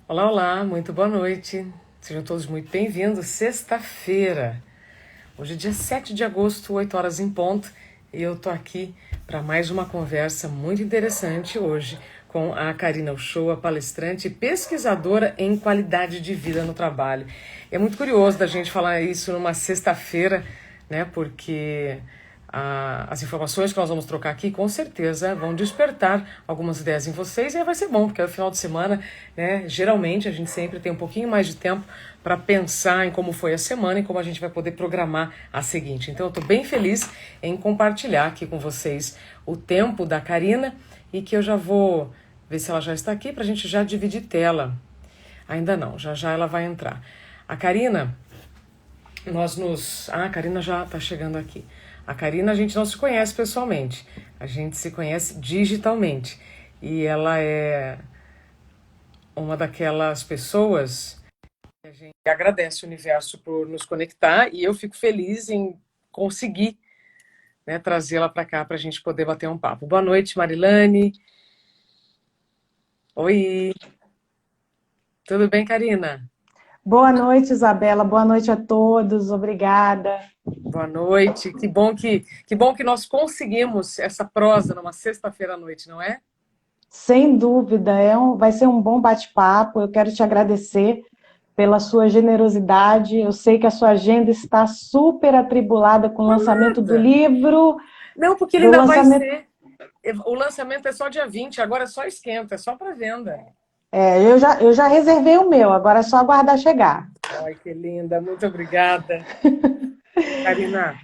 Olá, olá, muito boa noite. Sejam todos muito bem-vindos. Sexta-feira. Hoje é dia 7 de agosto, 8 horas em ponto, e eu tô aqui para mais uma conversa muito interessante hoje com a Karina Uchoa, palestrante e pesquisadora em qualidade de vida no trabalho. É muito curioso da gente falar isso numa sexta-feira, né? Porque as informações que nós vamos trocar aqui com certeza vão despertar algumas ideias em vocês e aí vai ser bom, porque é o final de semana, né? Geralmente a gente sempre tem um pouquinho mais de tempo para pensar em como foi a semana e como a gente vai poder programar a seguinte. Então eu estou bem feliz em compartilhar aqui com vocês o tempo da Karina e que eu já vou ver se ela já está aqui para a gente já dividir tela. Ainda não, já já ela vai entrar. A Karina, a Karina já está chegando aqui. A Karina a gente não se conhece pessoalmente, a gente se conhece digitalmente. E ela é uma daquelas pessoas que a gente agradece o universo por nos conectar e eu fico feliz em conseguir, né, trazê-la para cá para a gente poder bater um papo. Boa noite, Marilane. Oi, tudo bem, Karina? Boa noite, Isabela. Boa noite a todos. Obrigada. Boa noite. Que bom que nós conseguimos essa prosa numa sexta-feira à noite, não é? Sem dúvida, vai ser um bom bate-papo. Eu quero te agradecer pela sua generosidade. Eu sei que a sua agenda está super atribulada com o lançamento do Nada. livro, Não, porque ele do ainda vai lançamento. ser. O lançamento é só dia 20. Agora é só esquenta, é só para venda. Eu já reservei o meu, agora é só aguardar chegar. Ai, que linda, muito obrigada. Karina,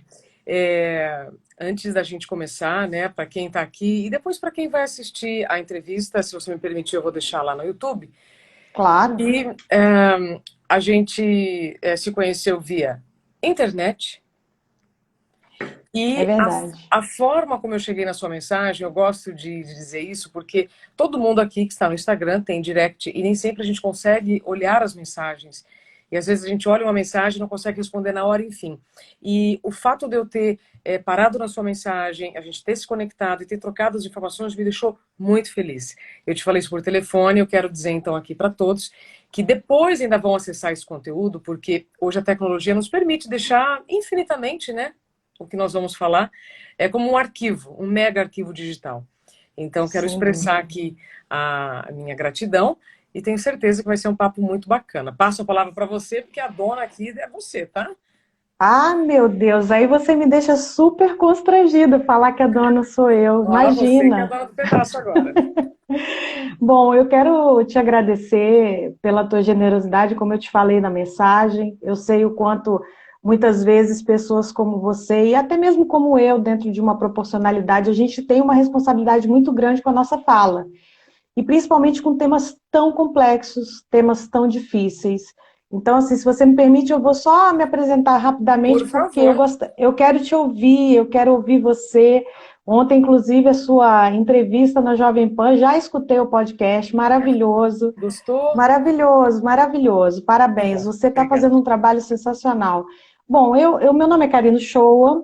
é, antes da gente começar, né, para quem está aqui e depois para quem vai assistir a entrevista, se você me permitir, eu vou deixar lá no YouTube. Claro, E a gente se conheceu via internet. é E verdade. a forma como eu cheguei na sua mensagem, eu gosto de dizer isso, porque todo mundo aqui que está no Instagram tem direct e nem sempre a gente consegue olhar as mensagens. E às vezes a gente olha uma mensagem e não consegue responder na hora, enfim. E o fato de eu ter parado na sua mensagem, a gente ter se conectado e ter trocado as informações me deixou muito feliz. Eu te falei isso por telefone, eu quero dizer então aqui para todos que depois ainda vão acessar esse conteúdo, porque hoje a tecnologia nos permite deixar infinitamente, né? O que nós vamos falar é como um arquivo, um mega arquivo digital. Então, quero Sem expressar dúvida. aqui a minha gratidão e tenho certeza que vai ser um papo muito bacana. Passo a palavra para você, porque a dona aqui é você, tá? Ah, meu Deus, aí você me deixa super constrangida falar que a dona sou eu. Ah, você que é a Imagina. dona do pedaço agora. Bom, eu quero te agradecer pela tua generosidade, como eu te falei na mensagem. Eu sei o quanto muitas vezes pessoas como você e até mesmo como eu, dentro de uma proporcionalidade, a gente tem uma responsabilidade muito grande com a nossa fala. E principalmente com temas tão complexos, temas tão difíceis. Então, assim, se você me permite, eu vou só me apresentar Por rapidamente, porque favor. eu quero te ouvir, eu quero ouvir você. Ontem, inclusive, a sua entrevista na Jovem Pan, já escutei o podcast, maravilhoso, Gostou? maravilhoso, maravilhoso. Que Parabéns, bom. você está Obrigada. fazendo um trabalho sensacional. Bom, meu nome é Karina Shoa,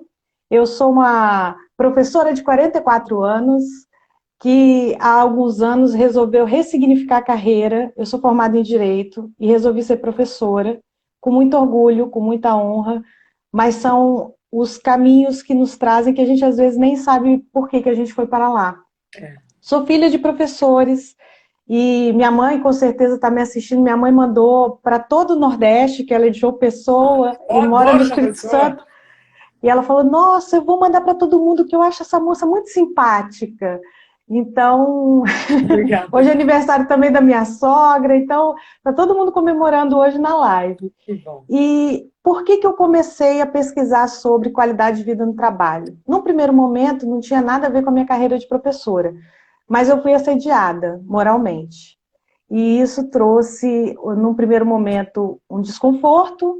eu sou uma professora de 44 anos, que há alguns anos resolveu ressignificar a carreira. Eu sou formada em Direito e resolvi ser professora, com muito orgulho, com muita honra, mas são os caminhos que nos trazem que a gente às vezes nem sabe por que a gente foi para lá. É. Sou filha de professores e minha mãe com certeza está me assistindo. Minha mãe mandou para todo o Nordeste, que ela é de João Pessoa Eu e mora no adoro João Espírito Pessoa. Santo. E ela falou: Nossa, eu vou mandar para todo mundo que eu acho essa moça muito simpática. Então, Obrigada. hoje é aniversário também da minha sogra, então está todo mundo comemorando hoje na live. Que bom. E por que eu comecei a pesquisar sobre qualidade de vida no trabalho? Num primeiro momento, não tinha nada a ver com a minha carreira de professora, mas eu fui assediada moralmente. E isso trouxe, num primeiro momento, um desconforto,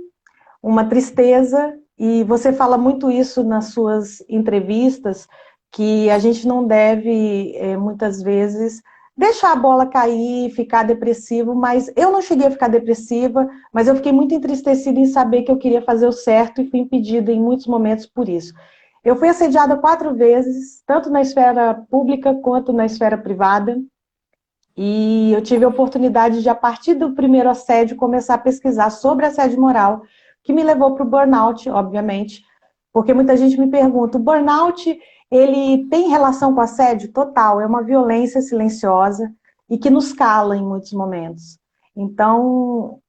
uma tristeza, e você fala muito isso nas suas entrevistas, que a gente não deve, muitas vezes, deixar a bola cair, ficar depressivo, mas eu não cheguei a ficar depressiva, mas eu fiquei muito entristecida em saber que eu queria fazer o certo e fui impedida em muitos momentos por isso. Eu fui assediada 4 vezes, tanto na esfera pública quanto na esfera privada, E eu tive a oportunidade de, a partir do primeiro assédio, começar a pesquisar sobre assédio moral, que me levou para o burnout, obviamente, porque muita gente me pergunta, o burnout, ele tem relação com assédio? Total, é uma violência silenciosa e que nos cala em muitos momentos. Então,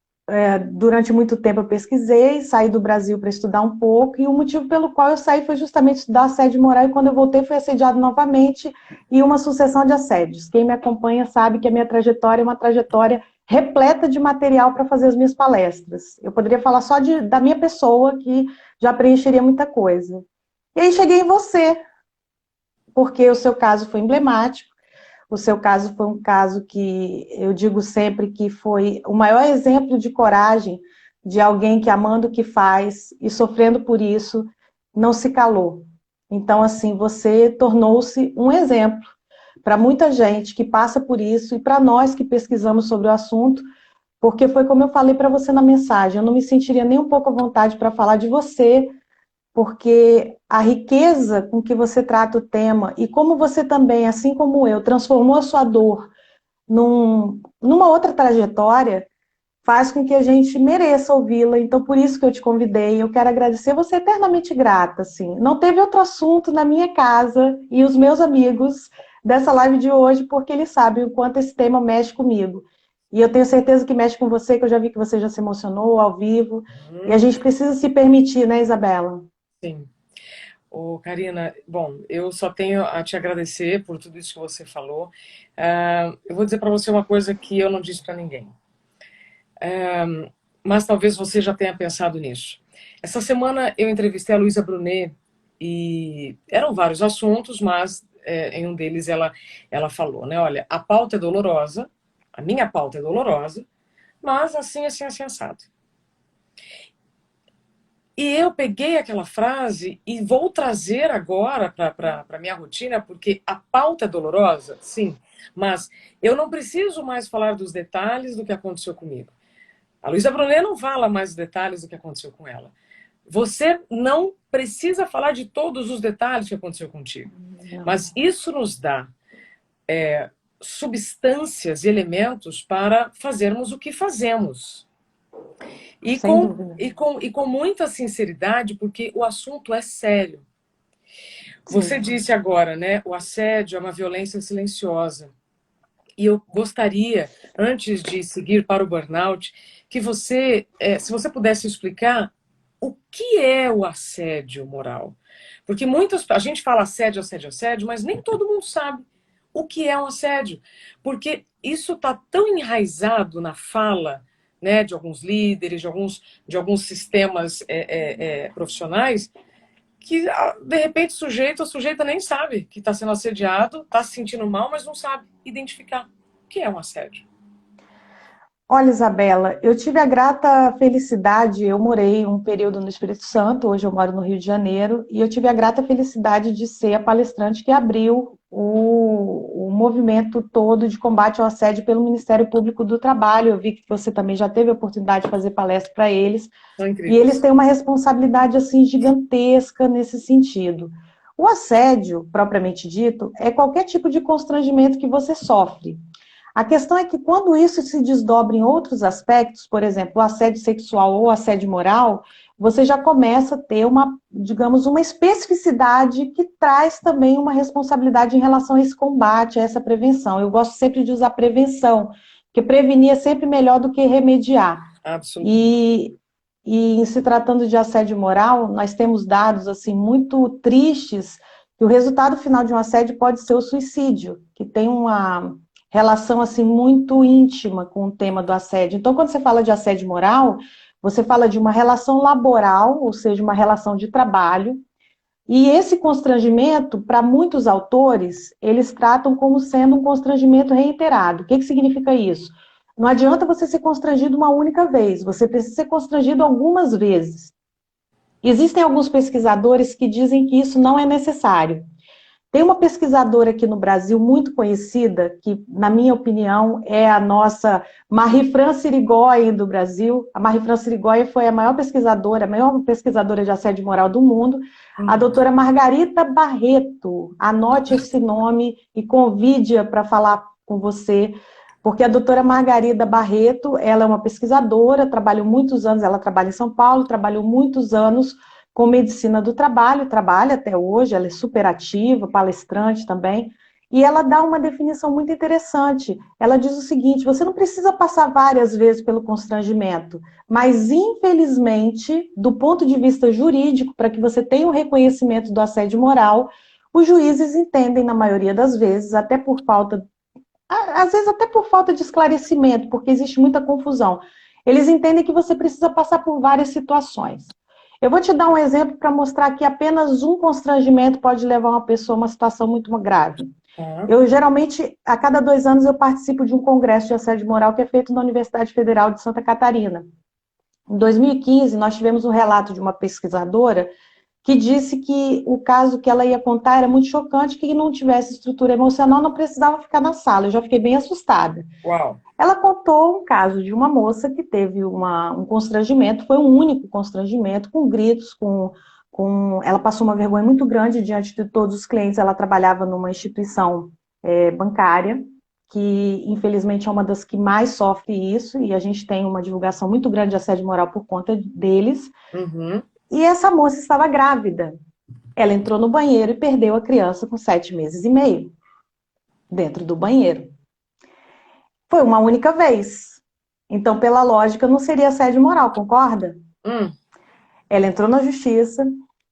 durante muito tempo eu pesquisei, saí do Brasil para estudar um pouco, e o motivo pelo qual eu saí foi justamente estudar assédio moral, e quando eu voltei fui assediado novamente, e uma sucessão de assédios. Quem me acompanha sabe que a minha trajetória é uma trajetória repleta de material para fazer as minhas palestras. Eu poderia falar só da minha pessoa, que já preencheria muita coisa. E aí cheguei em você, porque o seu caso foi emblemático, o seu caso foi um caso que eu digo sempre que foi o maior exemplo de coragem de alguém que, amando o que faz e sofrendo por isso, não se calou. Então, assim, você tornou-se um exemplo para muita gente que passa por isso e para nós que pesquisamos sobre o assunto, porque foi como eu falei para você na mensagem, eu não me sentiria nem um pouco à vontade para falar de você, porque a riqueza com que você trata o tema e como você também, assim como eu, transformou a sua dor numa outra trajetória, faz com que a gente mereça ouvi-la. Então, por isso que eu te convidei. Eu quero agradecer, você eternamente grata. Assim. Não teve outro assunto na minha casa e os meus amigos dessa live de hoje, porque eles sabem o quanto esse tema mexe comigo. E eu tenho certeza que mexe com você, que eu já vi que você já se emocionou ao vivo. E a gente precisa se permitir, né, Isabela? Sim. Ô, Karina, bom, eu só tenho a te agradecer por tudo isso que você falou. Eu vou dizer para você uma coisa que eu não disse para ninguém. Mas talvez você já tenha pensado nisso. Essa semana eu entrevistei a Luísa Brunet e eram vários assuntos, mas em um deles ela falou, né? Olha, a pauta é dolorosa, a minha pauta é dolorosa, mas assim, assado. E eu peguei aquela frase e vou trazer agora para a minha rotina, porque a pauta é dolorosa, sim, mas eu não preciso mais falar dos detalhes do que aconteceu comigo. A Luísa Brunet não fala mais os detalhes do que aconteceu com ela. Você não precisa falar de todos os detalhes que aconteceu contigo. Mas isso nos dá substâncias e elementos para fazermos o que fazemos. Sem dúvida. E com muita sinceridade, porque o assunto é sério. Você Sim. disse agora, né? O assédio é uma violência silenciosa. E eu gostaria, antes de seguir para o burnout, que você, se você pudesse explicar o que é o assédio moral. Porque a gente fala assédio, assédio, assédio, mas nem todo mundo sabe o que é um assédio. Porque isso está tão enraizado na fala, né, de alguns líderes, de alguns sistemas profissionais, que de repente o sujeito ou a sujeita nem sabe que está sendo assediado, está se sentindo mal, mas não sabe identificar o que é um assédio. Olha, Isabela, eu tive a grata felicidade, eu morei um período no Espírito Santo, hoje eu moro no Rio de Janeiro, e eu tive a grata felicidade de ser a palestrante que abriu o movimento todo de combate ao assédio pelo Ministério Público do Trabalho. Eu vi que você também já teve a oportunidade de fazer palestra para eles, e eles têm uma responsabilidade assim gigantesca nesse sentido. O assédio, propriamente dito, é qualquer tipo de constrangimento que você sofre. A questão é que quando isso se desdobra em outros aspectos, por exemplo, o assédio sexual ou o assédio moral, você já começa a ter uma, digamos, uma especificidade que traz também uma responsabilidade em relação a esse combate, a essa prevenção. Eu gosto sempre de usar prevenção, porque prevenir é sempre melhor do que remediar. Absolutamente. E em se tratando de assédio moral, nós temos dados assim muito tristes que o resultado final de um assédio pode ser o suicídio, que tem uma relação assim muito íntima com o tema do assédio. Então, quando você fala de assédio moral, você fala de uma relação laboral, ou seja, uma relação de trabalho, e esse constrangimento, para muitos autores, eles tratam como sendo um constrangimento reiterado. O que significa isso? Não adianta você ser constrangido uma única vez, você precisa ser constrangido algumas vezes. Existem alguns pesquisadores que dizem que isso não é necessário. Tem uma pesquisadora aqui no Brasil muito conhecida, que, na minha opinião, é a nossa Marie-France Irigoyen do Brasil. A Marie-France Irigoyen foi a maior pesquisadora de assédio moral do mundo. A doutora Margarita Barreto, anote esse nome e convide-a para falar com você, Porque a doutora Margarida Barreto, ela é uma pesquisadora, trabalhou muitos anos, ela trabalha em São Paulo, trabalhou muitos anos com medicina do trabalho, trabalha até hoje, ela é super ativa, palestrante também, e ela dá uma definição muito interessante. Ela diz o seguinte: você não precisa passar várias vezes pelo constrangimento, mas infelizmente, do ponto de vista jurídico, para que você tenha o reconhecimento do assédio moral, os juízes entendem, na maioria das vezes, até por falta, às vezes até por falta de esclarecimento, porque existe muita confusão. Eles entendem que você precisa passar por várias situações. Eu vou te dar um exemplo para mostrar que apenas um constrangimento pode levar uma pessoa a uma situação muito grave. Eu, geralmente, a cada 2 anos, eu participo de um congresso de assédio moral que é feito na Universidade Federal de Santa Catarina. Em 2015, nós tivemos um relato de uma pesquisadora que disse que o caso que ela ia contar era muito chocante, que não tivesse estrutura emocional, não precisava ficar na sala. Eu já fiquei bem assustada. Uau! Ela contou um caso de uma moça que teve um constrangimento, foi um único constrangimento, com gritos, ela passou uma vergonha muito grande diante de todos os clientes. Ela trabalhava numa instituição bancária, que infelizmente é uma das que mais sofre isso, e a gente tem uma divulgação muito grande de assédio moral por conta deles. Uhum. E essa moça estava grávida. Ela entrou no banheiro e perdeu a criança com 7 meses e meio, dentro do banheiro. Foi uma única vez. Então, pela lógica, não seria assédio moral, concorda? Ela entrou na justiça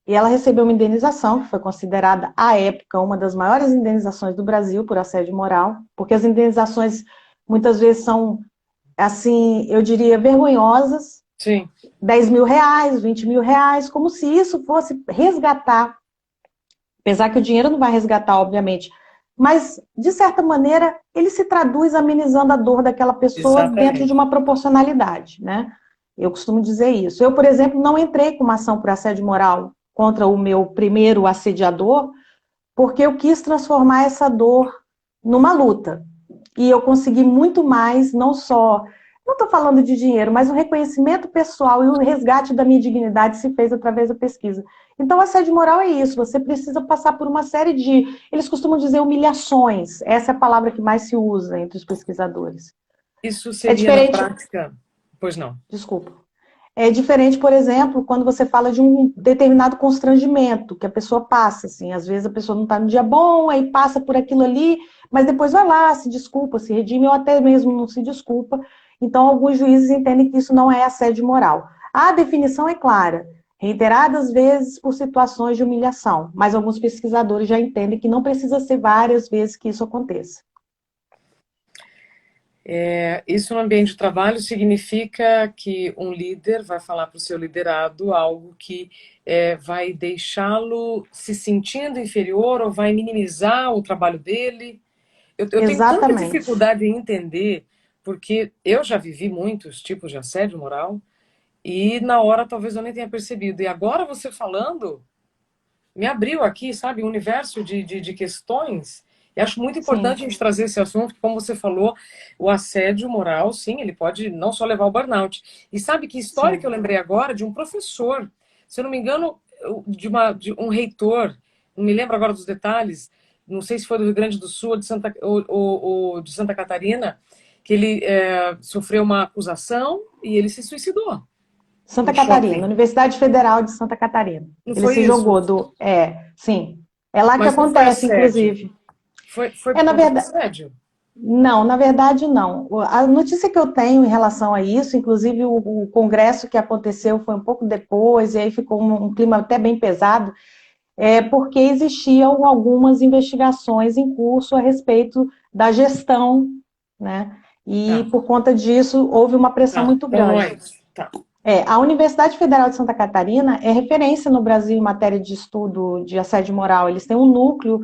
e ela recebeu uma indenização, que foi considerada, à época, uma das maiores indenizações do Brasil por assédio moral, porque as indenizações, muitas vezes, são, assim, eu diria, vergonhosas. Sim. 10 mil reais, 20 mil reais, como se isso fosse resgatar. Apesar que o dinheiro não vai resgatar, obviamente. Mas, de certa maneira, ele se traduz amenizando a dor daquela pessoa. Exatamente. Dentro de uma proporcionalidade, né? Eu costumo dizer isso. Eu, por exemplo, não entrei com uma ação por assédio moral contra o meu primeiro assediador, porque eu quis transformar essa dor numa luta. E eu consegui muito mais, não só... Não estou falando de dinheiro, mas o reconhecimento pessoal e o resgate da minha dignidade se fez através da pesquisa. Então, assédio moral é isso, você precisa passar por uma série de, eles costumam dizer humilhações, essa é a palavra que mais se usa entre os pesquisadores. Isso seria na prática? Pois não. Desculpa. É diferente, por exemplo, quando você fala de um determinado constrangimento que a pessoa passa, assim, às vezes a pessoa não está no dia bom, aí passa por aquilo ali, mas depois vai lá, se desculpa, se redime, ou até mesmo não se desculpa. Então, alguns juízes entendem que isso não é assédio moral. A definição é clara, reiteradas vezes por situações de humilhação, mas alguns pesquisadores já entendem que não precisa ser várias vezes que isso aconteça. Isso no ambiente de trabalho significa que um líder vai falar para o seu liderado algo que vai deixá-lo se sentindo inferior ou vai minimizar o trabalho dele. Eu tenho tanta dificuldade em entender, porque eu já vivi muitos tipos de assédio moral e na hora talvez eu nem tenha percebido. E agora você falando, me abriu aqui, sabe, um universo de questões. E acho muito importante a gente trazer esse assunto, que, como você falou, o assédio moral, sim, ele pode não só levar ao burnout. E sabe que história que eu lembrei agora de um professor, se eu não me engano, de um reitor, não me lembro agora dos detalhes, não sei se foi do Rio Grande do Sul ou de Santa Catarina, que ele sofreu uma acusação e ele se suicidou. Santa Catarina, Universidade Federal de Santa Catarina. Não ele se jogou do... sim. É lá que acontece, inclusive. Foi na verdade assédio? Não, na verdade não. A notícia que eu tenho em relação a isso, inclusive o congresso que aconteceu foi um pouco depois, e aí ficou um clima até bem pesado, porque existiam algumas investigações em curso a respeito da gestão, né? E por conta disso houve uma pressão muito grande. A Universidade Federal de Santa Catarina é referência no Brasil em matéria de estudo de assédio moral. Eles têm um núcleo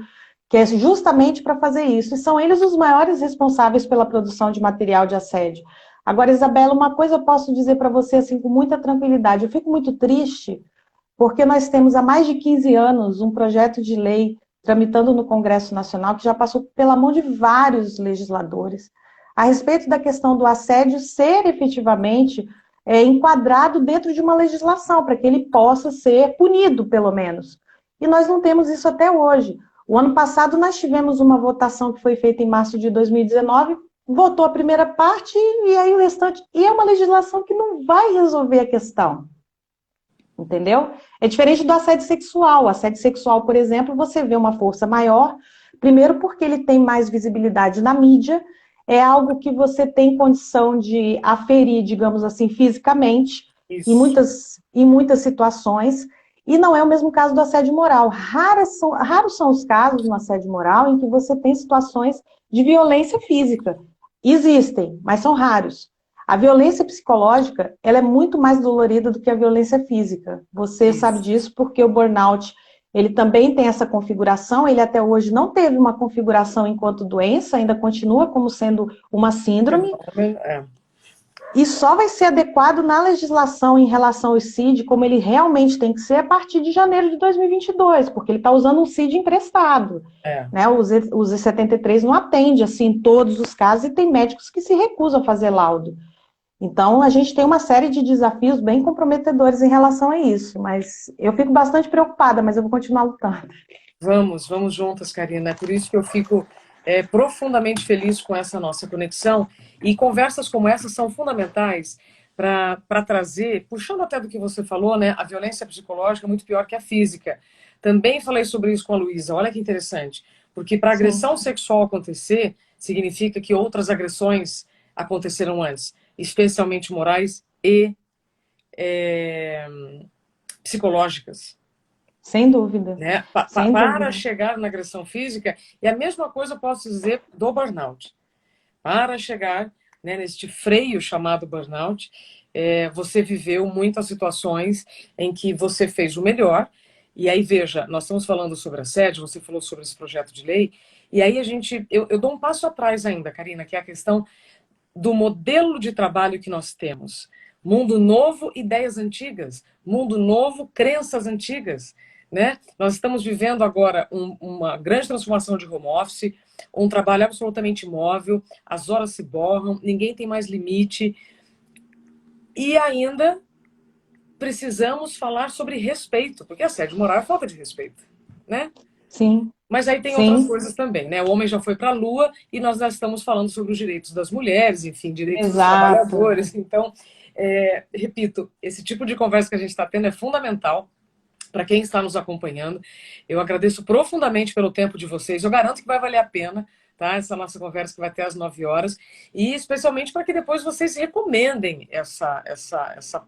que é justamente para fazer isso, e são eles os maiores responsáveis pela produção de material de assédio. Agora, Isabela, uma coisa eu posso dizer para você assim, com muita tranquilidade, eu fico muito triste, porque nós temos há mais de 15 anos um projeto de lei tramitando no Congresso Nacional, que já passou pela mão de vários legisladores, a respeito da questão do assédio ser efetivamente enquadrado dentro de uma legislação, para que ele possa ser punido, pelo menos. E nós não temos isso até hoje. O ano passado nós tivemos uma votação que foi feita em março de 2019, votou a primeira parte e aí o restante... E é uma legislação que não vai resolver a questão. Entendeu? É diferente do assédio sexual. O assédio sexual, por exemplo, você vê uma força maior, primeiro porque ele tem mais visibilidade na mídia, é algo que você tem condição de aferir, digamos assim, fisicamente, Isso. em muitas situações, e não é o mesmo caso do assédio moral. Raros são os casos no assédio moral em que você tem situações de violência física. Existem, mas são raros. A violência psicológica, ela é muito mais dolorida do que a violência física. Você sabe Isso. disso porque o burnout, ele também tem essa configuração, ele até hoje não teve uma configuração enquanto doença, ainda continua como sendo uma síndrome, Fenômeno, é. e só vai ser adequado na legislação em relação ao CID, como ele realmente tem que ser, a partir de janeiro de 2022, porque ele está usando um CID emprestado. É. Né? O Z73 não atende assim, em todos os casos, e tem médicos que se recusam a fazer laudo. Então, a gente tem uma série de desafios bem comprometedores em relação a isso, mas eu fico bastante preocupada, mas eu vou continuar lutando. Vamos juntas, Karina. É por isso que eu fico profundamente feliz com essa nossa conexão. E conversas como essa são fundamentais para trazer, puxando até do que você falou, né? A violência psicológica é muito pior que a física. Também falei sobre isso com a Luísa. Olha que interessante. Porque para agressão sexual acontecer, significa que outras agressões aconteceram antes, especialmente morais e psicológicas. Sem dúvida. Né? Sem Para dúvida. chegar na agressão física, e a mesma coisa eu posso dizer do burnout. Para chegar, né, neste freio chamado burnout, você viveu muitas situações em que você fez o melhor, e aí veja, nós estamos falando sobre assédio, você falou sobre esse projeto de lei, e aí eu dou um passo atrás ainda, Karina, que é a questão do modelo de trabalho que nós temos. Mundo novo, ideias antigas. Mundo novo, crenças antigas. Né? Nós estamos vivendo agora uma grande transformação de home office, um trabalho absolutamente móvel, as horas se borram, ninguém tem mais limite. E ainda precisamos falar sobre respeito, porque assédio moral é falta de respeito. Né? Sim. Mas aí tem outras Sim. coisas também, né? O homem já foi para a Lua e nós já estamos falando sobre os direitos das mulheres, enfim, direitos dos Exato. trabalhadores. Então, repito, esse tipo de conversa que a gente está tendo é fundamental para quem está nos acompanhando. Eu agradeço profundamente pelo tempo de vocês. Eu garanto que vai valer a pena, tá? Essa nossa conversa que vai ter às 9 horas. E especialmente para que depois vocês recomendem essa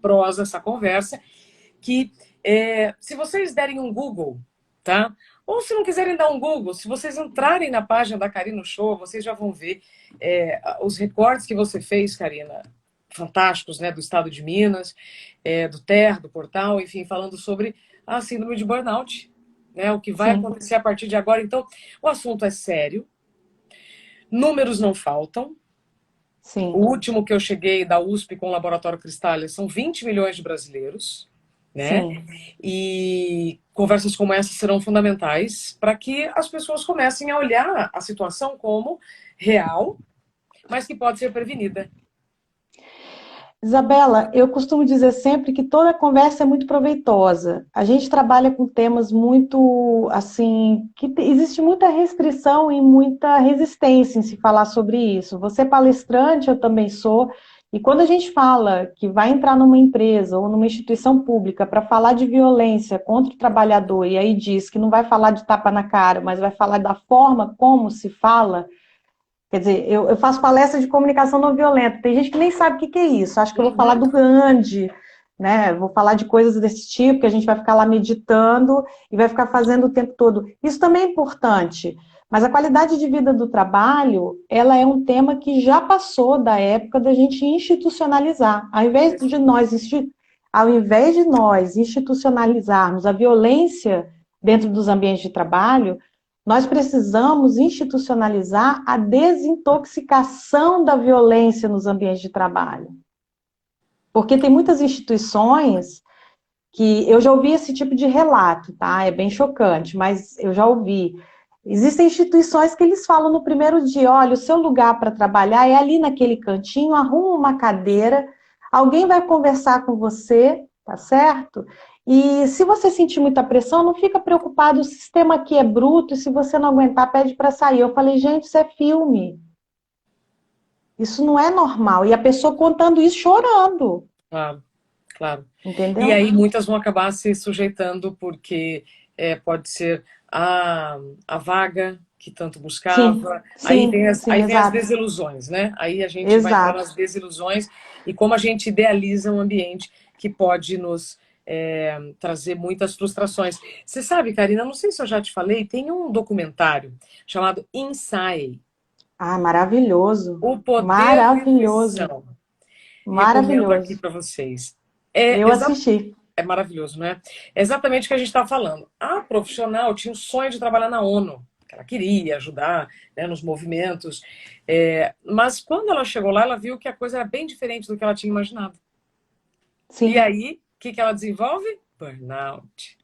prosa, essa conversa, que se vocês derem um Google, tá? Ou se não quiserem dar um Google, se vocês entrarem na página da Karina Show, vocês já vão ver os recortes que você fez, Karina, fantásticos, né? Do estado de Minas, do TER, do portal, enfim, falando sobre a síndrome de burnout, né? O que vai Sim. acontecer a partir de agora. Então, o assunto é sério, números não faltam. Sim. O último que eu cheguei da USP com o Laboratório Cristália são 20 milhões de brasileiros, né? Sim. E conversas como essa serão fundamentais para que as pessoas comecem a olhar a situação como real, mas que pode ser prevenida. Isabela, eu costumo dizer sempre que toda conversa é muito proveitosa. A gente trabalha com temas muito, assim, que existe muita restrição e muita resistência em se falar sobre isso. Você é palestrante, eu também sou, e quando a gente fala que vai entrar numa empresa ou numa instituição pública para falar de violência contra o trabalhador, e aí diz que não vai falar de tapa na cara, mas vai falar da forma como se fala. Quer dizer, eu faço palestra de comunicação não violenta. Tem gente que nem sabe o que é isso. Acho que eu vou falar do Gandhi, né? Vou falar de coisas desse tipo, que a gente vai ficar lá meditando e vai ficar fazendo o tempo todo. Isso também é importante. Mas a qualidade de vida do trabalho, ela é um tema que já passou da época da gente institucionalizar. Ao invés de nós institucionalizarmos a violência dentro dos ambientes de trabalho, nós precisamos institucionalizar a desintoxicação da violência nos ambientes de trabalho. Porque tem muitas instituições que eu já ouvi esse tipo de relato, tá? É bem chocante, mas eu já ouvi. Existem instituições que eles falam no primeiro dia, olha, o seu lugar para trabalhar é ali naquele cantinho, arruma uma cadeira, alguém vai conversar com você, tá certo? E se você sentir muita pressão, não fica preocupado, o sistema aqui é bruto, e se você não aguentar, pede para sair. Eu falei, gente, isso é filme. Isso não é normal. E a pessoa contando isso chorando. Claro, claro. E Entendeu? aí muitas vão acabar se sujeitando porque pode ser a vaga que tanto Sim, buscava, sim, sim, aí vem as exato. desilusões, né? Aí a gente vai entrar Exato. nas desilusões e como a gente idealiza um ambiente que pode nos trazer muitas frustrações. Você sabe, Karina, não sei se eu já te falei, tem um documentário chamado Inside, Ah, maravilhoso. O Poder da Maravilhoso. Intuição. Recomendo aqui Maravilhoso. para vocês. É Eu assisti. É maravilhoso, né? É exatamente o que a gente estava falando. A profissional tinha o sonho de trabalhar na ONU, que ela queria ajudar, né, nos movimentos. Mas quando ela chegou lá, ela viu que a coisa era bem diferente do que ela tinha imaginado. E Sim. aí, o que ela desenvolve? Burnout.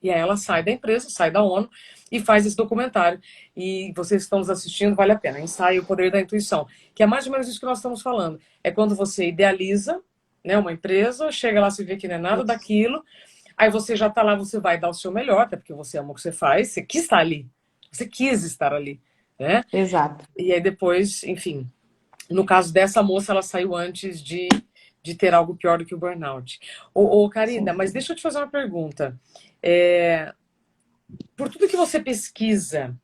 E aí ela sai da empresa, sai da ONU e faz esse documentário. E vocês que estão nos assistindo, vale a pena. Ensaio o Poder da Intuição, que é mais ou menos isso que nós estamos falando. É quando você idealiza, né, uma empresa, chega lá, se vê que não é nada Isso. daquilo, aí você já está lá, você vai dar o seu melhor, até porque você ama o que você faz, você quis estar ali, você quis estar ali, né? Exato. E aí depois, enfim, no caso dessa moça, ela saiu antes de ter algo pior do que o burnout. Karina, Sim. mas deixa eu te fazer uma pergunta. Por tudo que você pesquisa,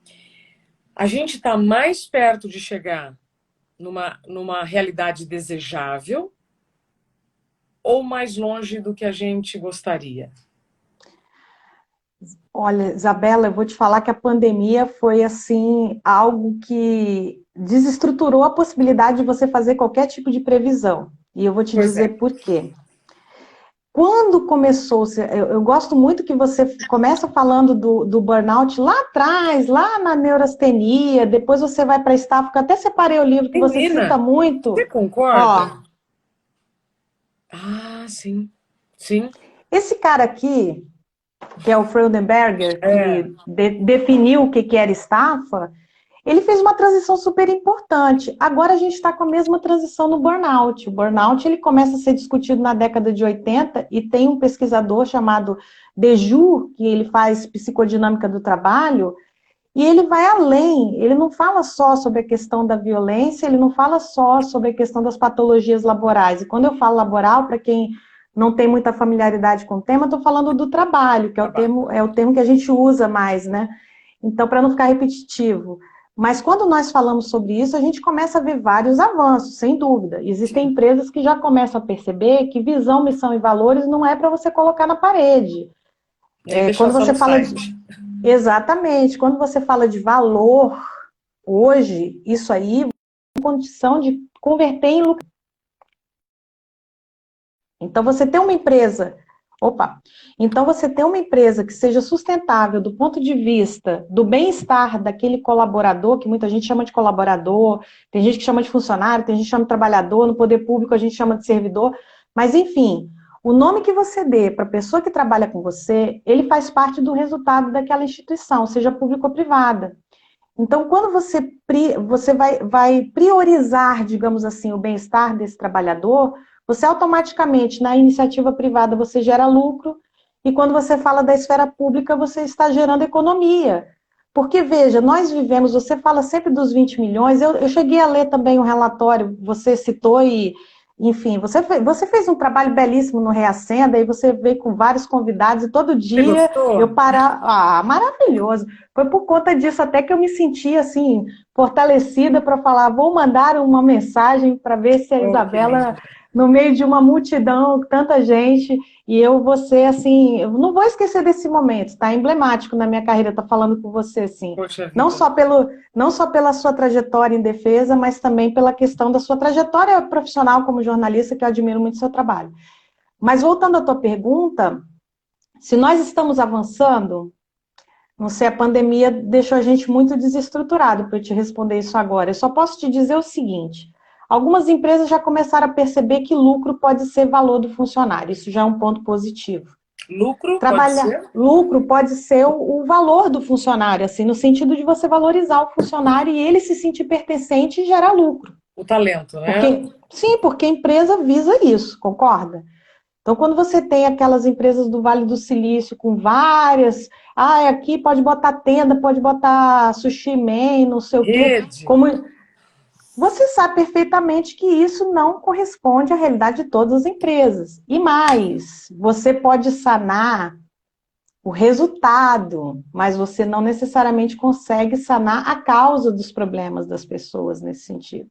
a gente está mais perto de chegar numa realidade desejável ou mais longe do que a gente gostaria? Olha, Isabela, eu vou te falar que a pandemia foi assim algo que desestruturou a possibilidade de você fazer qualquer tipo de previsão. E eu vou te Pois é. dizer por quê. Quando começou, eu gosto muito que você começa falando do burnout lá atrás, lá na neurastenia, depois você vai para a estáfica, até separei o livro que você cita Menina, você muito. concorda? Ó, Ah, sim. Sim. esse cara aqui, que é o Freudenberger, É, que definiu o que era estafa, ele fez uma transição super importante. Agora a gente está com a mesma transição no burnout. O burnout ele começa a ser discutido na década de 80 e tem um pesquisador chamado Dejour, que ele faz psicodinâmica do trabalho, e ele vai além. Ele não fala só sobre a questão da violência, ele não fala só sobre a questão das patologias laborais. E quando eu falo laboral, para quem não tem muita familiaridade com o tema, estou falando do trabalho, que trabalho. é o termo que a gente usa mais, né? Então, para não ficar repetitivo. Mas quando nós falamos sobre isso, a gente começa a ver vários avanços, sem dúvida. Existem Sim. empresas que já começam a perceber que visão, missão e valores não é para você colocar na parede. Nem deixar Quando só você no fala de... site. Exatamente. Quando você fala de valor, hoje, isso aí é condição de converter em lucro. Então, você tem uma empresa. Opa! Então, você tem uma empresa que seja sustentável do ponto de vista do bem-estar daquele colaborador, que muita gente chama de colaborador, tem gente que chama de funcionário, tem gente que chama de trabalhador, no poder público a gente chama de servidor, mas enfim, o nome que você dê para a pessoa que trabalha com você, ele faz parte do resultado daquela instituição, seja pública ou privada. Então, quando você vai priorizar, digamos assim, o bem-estar desse trabalhador, você automaticamente, na iniciativa privada, você gera lucro, e quando você fala da esfera pública, você está gerando economia. Porque, veja, nós vivemos, você fala sempre dos 20 milhões, eu cheguei a ler também um relatório, você citou e, enfim, você fez um trabalho belíssimo no Reacenda, e você veio com vários convidados, e todo Você dia eu gostou? parar, maravilhoso. Foi por conta disso até que eu me senti assim, fortalecida para falar, vou mandar uma mensagem para ver se a Oh, que Isabela, lindo. no meio de uma multidão, tanta gente, e eu vou ser assim, eu não vou esquecer desse momento, está emblemático na minha carreira, estar falando com você assim. Poxa Não vida. só, não só pela sua trajetória em defesa, mas também pela questão da sua trajetória profissional como jornalista, que eu admiro muito o seu trabalho. Mas voltando à tua pergunta, se nós estamos avançando, não sei, a pandemia deixou a gente muito desestruturado para eu te responder isso agora. Eu só posso te dizer o seguinte: algumas empresas já começaram a perceber que lucro pode ser valor do funcionário. Isso já é um ponto positivo. Lucro pode Trabalhar, ser lucro pode ser o valor do funcionário, assim, no sentido de você valorizar o funcionário e ele se sentir pertencente e gerar lucro. o talento, né? Porque, sim, porque a empresa visa isso, concorda? Então, quando você tem aquelas empresas do Vale do Silício com várias, aqui pode botar tenda, pode botar sushi man, não sei o quê, Rede. como você sabe perfeitamente que isso não corresponde à realidade de todas as empresas. E mais, você pode sanar o resultado, mas você não necessariamente consegue sanar a causa dos problemas das pessoas nesse sentido.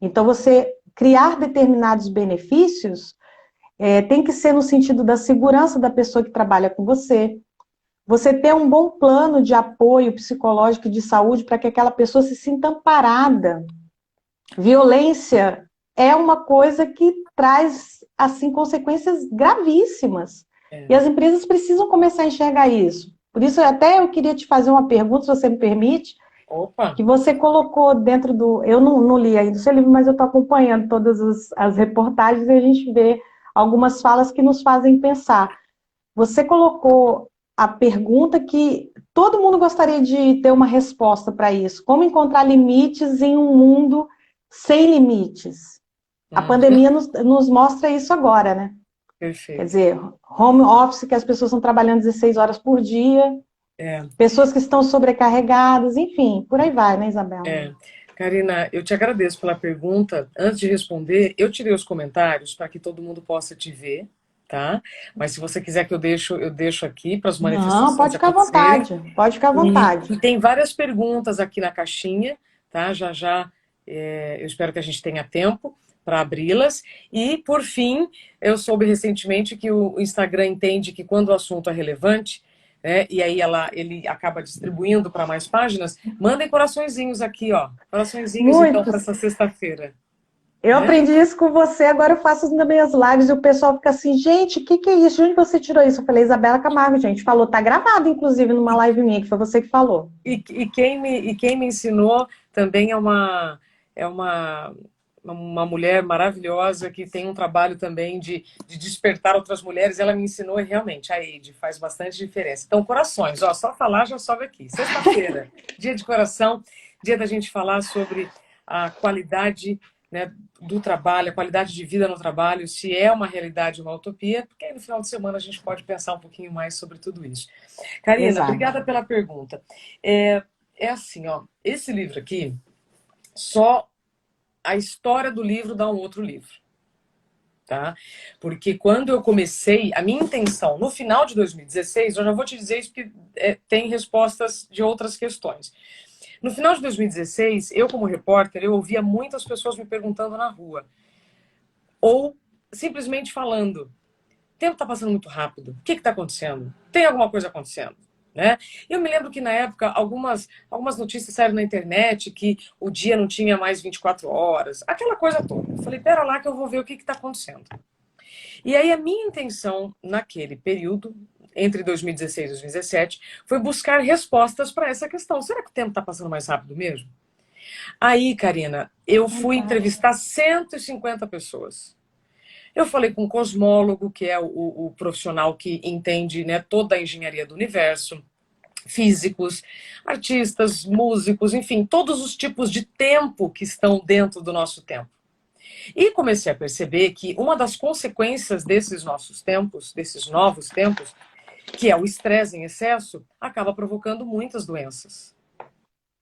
Então, você criar determinados benefícios tem que ser no sentido da segurança da pessoa que trabalha com você. Você ter um bom plano de apoio psicológico e de saúde para que aquela pessoa se sinta amparada. Violência é uma coisa que traz, assim, consequências gravíssimas. E as empresas precisam começar a enxergar isso. Por isso, até eu queria te fazer uma pergunta, se você me permite, Opa! que você colocou dentro do... Eu não li ainda o seu livro, mas eu estou acompanhando todas as reportagens e a gente vê algumas falas que nos fazem pensar. Você colocou a pergunta que todo mundo gostaria de ter uma resposta para isso. Como encontrar limites em um mundo sem limites? A pandemia nos mostra isso agora, né? Perfeito. Quer dizer, home office, que as pessoas estão trabalhando 16 horas por dia, pessoas que estão sobrecarregadas, enfim, por aí vai, né, Isabela? Karina, eu te agradeço pela pergunta. Antes de responder, eu tirei os comentários para que todo mundo possa te ver, tá? Mas se você quiser que eu deixo aqui para as manifestações Não, pode ficar à acontecerem. vontade, pode ficar à vontade. E tem várias perguntas aqui na caixinha, tá? Já, eu espero que a gente tenha tempo para abri-las. E, por fim, eu soube recentemente que o Instagram entende que quando o assunto é relevante, né, e aí ele acaba distribuindo para mais páginas, mandem coraçõezinhos aqui, ó. Coraçõezinhos, então, para essa sexta-feira. Eu aprendi isso com você, agora eu faço nas minhas lives e o pessoal fica assim, gente, o que é isso? De onde você tirou isso? Eu falei, Isabela Camargo, gente, falou, tá gravado, inclusive, numa live minha, que foi você que falou. E quem me ensinou também uma mulher maravilhosa que tem um trabalho também de despertar outras mulheres. Ela me ensinou e realmente a Eide faz bastante diferença. Então, corações, ó, só falar já sobe aqui. Sexta-feira, dia de coração, dia da gente falar sobre a qualidade, né, do trabalho, a qualidade de vida no trabalho, se é uma realidade, uma utopia, porque aí no final de semana a gente pode pensar um pouquinho mais sobre tudo isso. Karina, Exato. Obrigada pela pergunta. É assim, ó, esse livro aqui, só a história do livro dá um outro livro, tá? Porque quando eu comecei, a minha intenção, no final de 2016, eu já vou te dizer isso porque tem respostas de outras questões. No final de 2016, eu como repórter, eu ouvia muitas pessoas me perguntando na rua, ou simplesmente falando, o tempo está passando muito rápido, o que está acontecendo? Tem alguma coisa acontecendo? Né? Eu me lembro que na época algumas notícias saíram na internet que o dia não tinha mais 24 horas, aquela coisa toda. Eu falei, pera lá que eu vou ver o que está acontecendo. E aí a minha intenção naquele período, entre 2016 e 2017, foi buscar respostas para essa questão. Será que o tempo está passando mais rápido mesmo? Aí, Karina, eu fui entrevistar 150 pessoas. Eu falei com um cosmólogo, que é o profissional que entende, né, toda a engenharia do universo, físicos, artistas, músicos, enfim, todos os tipos de tempo que estão dentro do nosso tempo. E comecei a perceber que uma das consequências desses nossos tempos, desses novos tempos, que é o estresse em excesso, acaba provocando muitas doenças.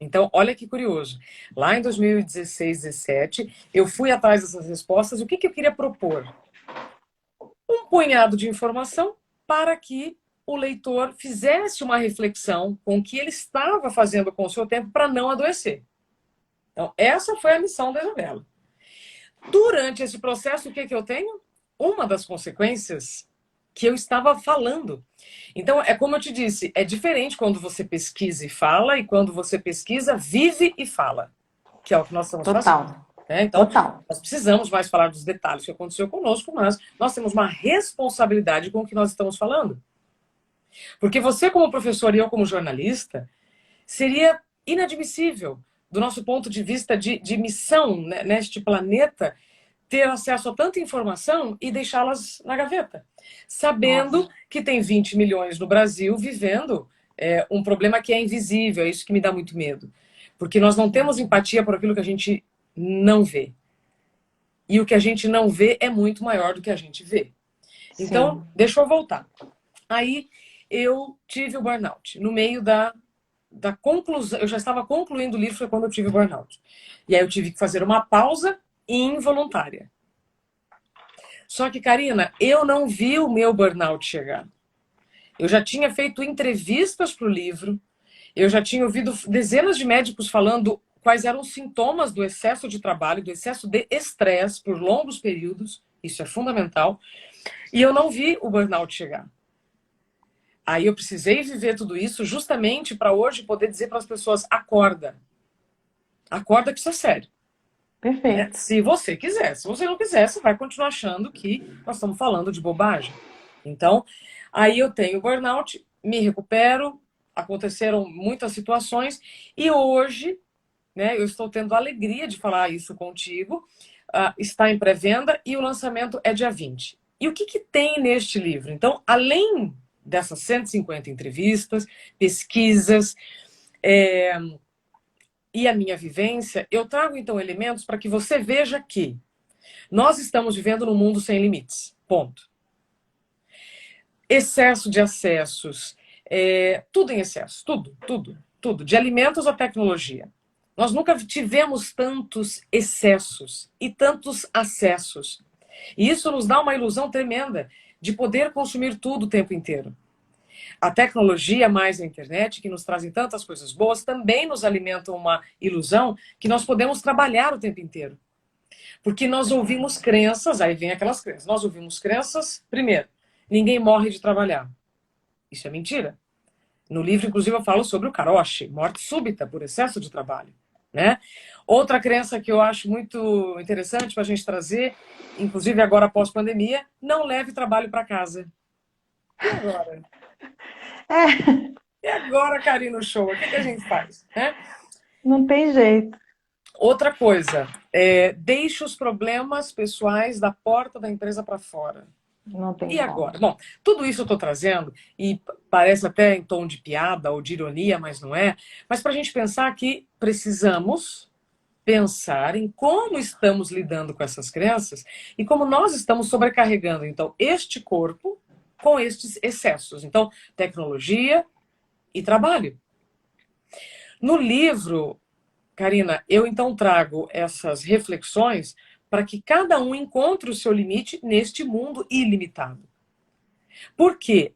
Então, olha que curioso. Lá em 2016, 2017, eu fui atrás dessas respostas. O que eu queria propor? Um punhado de informação para que o leitor fizesse uma reflexão com o que ele estava fazendo com o seu tempo para não adoecer. Então, essa foi a missão da Isabela. Durante esse processo, o que eu tenho? Uma das consequências que eu estava falando. Então, é como eu te disse, é diferente quando você pesquisa e fala e quando você pesquisa, vive e fala, que é o que nós estamos fazendo. Né? Então, nós precisamos mais falar dos detalhes que aconteceu conosco, mas nós temos uma responsabilidade com o que nós estamos falando. Porque você, como professor, e eu, como jornalista, seria inadmissível, do nosso ponto de vista de missão, né, neste planeta, ter acesso a tanta informação e deixá-las na gaveta. Sabendo que tem 20 milhões no Brasil vivendo um problema que é invisível, é isso que me dá muito medo. Porque nós não temos empatia por aquilo que a gente não vê. E o que a gente não vê é muito maior do que a gente vê. Então, deixa eu voltar. Aí, eu tive o burnout no meio da da conclusão, eu já estava concluindo o livro, foi quando eu tive o burnout. E aí eu tive que fazer uma pausa involuntária. Só que, Karina, eu não vi o meu burnout chegar. Eu já tinha feito entrevistas para o livro, eu já tinha ouvido dezenas de médicos falando quais eram os sintomas do excesso de trabalho, do excesso de estresse por longos períodos, isso é fundamental, e eu não vi o burnout chegar. Aí eu precisei viver tudo isso justamente para hoje poder dizer para as pessoas, acorda. Acorda que isso é sério. Perfeito. Se você quiser. Se você não quiser, você vai continuar achando que nós estamos falando de bobagem. Então, aí eu tenho burnout, me recupero, aconteceram muitas situações e hoje, né, eu estou tendo a alegria de falar isso contigo, está em pré-venda e o lançamento é dia 20. E o que, que tem neste livro? Então, além dessas 150 entrevistas, pesquisas, e a minha vivência, eu trago então elementos para que você veja que nós estamos vivendo num mundo sem limites. Ponto. Excesso de acessos, tudo em excesso, tudo. De alimentos à tecnologia. Nós nunca tivemos tantos excessos e tantos acessos. E isso nos dá uma ilusão tremenda de poder consumir tudo o tempo inteiro. A tecnologia mais a internet, que nos trazem tantas coisas boas, também nos alimentam uma ilusão que nós podemos trabalhar o tempo inteiro. Porque nós ouvimos crenças, aí vem aquelas crenças. Nós ouvimos crenças, primeiro, ninguém morre de trabalhar. Isso é mentira. No livro, inclusive, eu falo sobre o karoshi, morte súbita por excesso de trabalho. Né? Outra crença que eu acho muito interessante para a gente trazer, inclusive agora após pandemia, não leve trabalho para casa. E agora? E agora, Karina, show? O que a gente faz? Né? Não tem jeito. Outra coisa, deixe os problemas pessoais da porta da empresa para fora. Não tem E como. agora? Bom, tudo isso eu estou trazendo, e parece até em tom de piada ou de ironia, mas não é. Mas para a gente pensar que precisamos pensar em como estamos lidando com essas crenças e como nós estamos sobrecarregando, então, este corpo com estes excessos. Então, tecnologia e trabalho. No livro, Karina, eu então trago essas reflexões para que cada um encontre o seu limite neste mundo ilimitado. Por quê?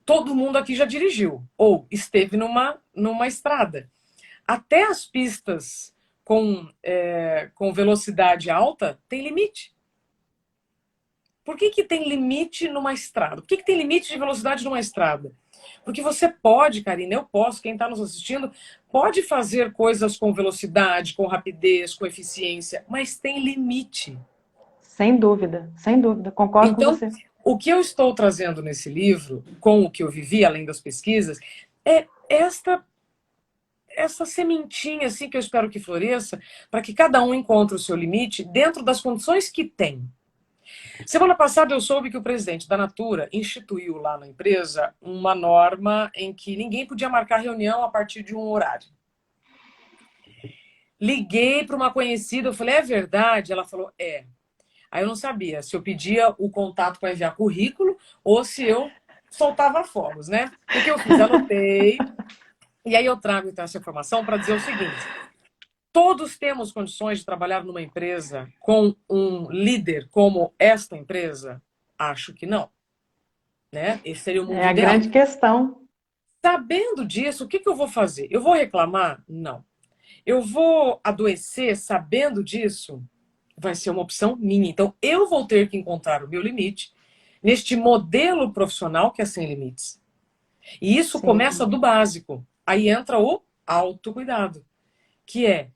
Todo mundo aqui já dirigiu ou esteve numa estrada. Até as pistas com velocidade alta tem limite. Por que tem limite numa estrada? Por que tem limite de velocidade numa estrada? Porque você pode, Karina, eu posso, quem está nos assistindo, pode fazer coisas com velocidade, com rapidez, com eficiência, mas tem limite. Sem dúvida, concordo então, com você. O que eu estou trazendo nesse livro, com o que eu vivi, além das pesquisas, é essa sementinha assim que eu espero que floresça, para que cada um encontre o seu limite dentro das condições que tem. Semana passada eu soube que o presidente da Natura instituiu lá na empresa uma norma em que ninguém podia marcar reunião a partir de um horário. Liguei para uma conhecida, eu falei, é verdade? Ela falou, é. Aí eu não sabia se eu pedia o contato para enviar currículo ou se eu soltava fogos, né? O que eu fiz? Anotei. E aí eu trago então essa informação para dizer o seguinte: todos temos condições de trabalhar numa empresa com um líder como esta empresa? Acho que não. Né? Esse seria o mundo ideal. É a grande questão. Sabendo disso, o que eu vou fazer? Eu vou reclamar? Não. Eu vou adoecer sabendo disso? Vai ser uma opção minha. Então, eu vou ter que encontrar o meu limite neste modelo profissional que é sem limites. E isso começa do básico. Aí entra o autocuidado, que é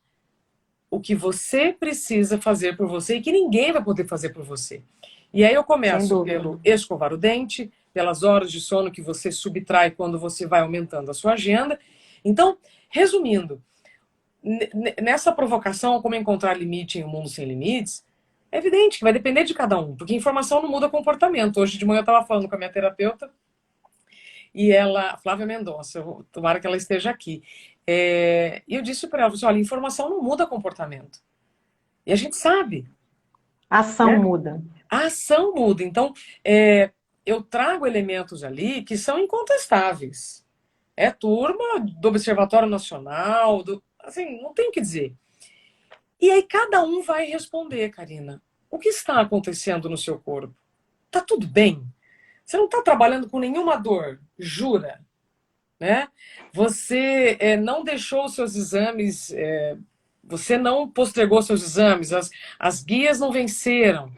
o que você precisa fazer por você e que ninguém vai poder fazer por você. E aí eu começo pelo escovar o dente, pelas horas de sono que você subtrai quando você vai aumentando a sua agenda. Então, resumindo, nessa provocação, como encontrar limite em um mundo sem limites, é evidente que vai depender de cada um, porque informação não muda comportamento. Hoje de manhã eu estava falando com a minha terapeuta, e ela, Flávia Mendonça, tomara que ela esteja aqui. E eu disse para ela, olha, informação não muda comportamento. E a gente sabe. A ação muda. A ação muda. Então, eu trago elementos ali que são incontestáveis. É turma do Observatório Nacional, assim, não tem o que dizer. E aí cada um vai responder, Karina. O que está acontecendo no seu corpo? Tá tudo bem? Você não está trabalhando com nenhuma dor, jura? Né? Você não deixou os seus exames, você não postergou seus exames, as guias não venceram.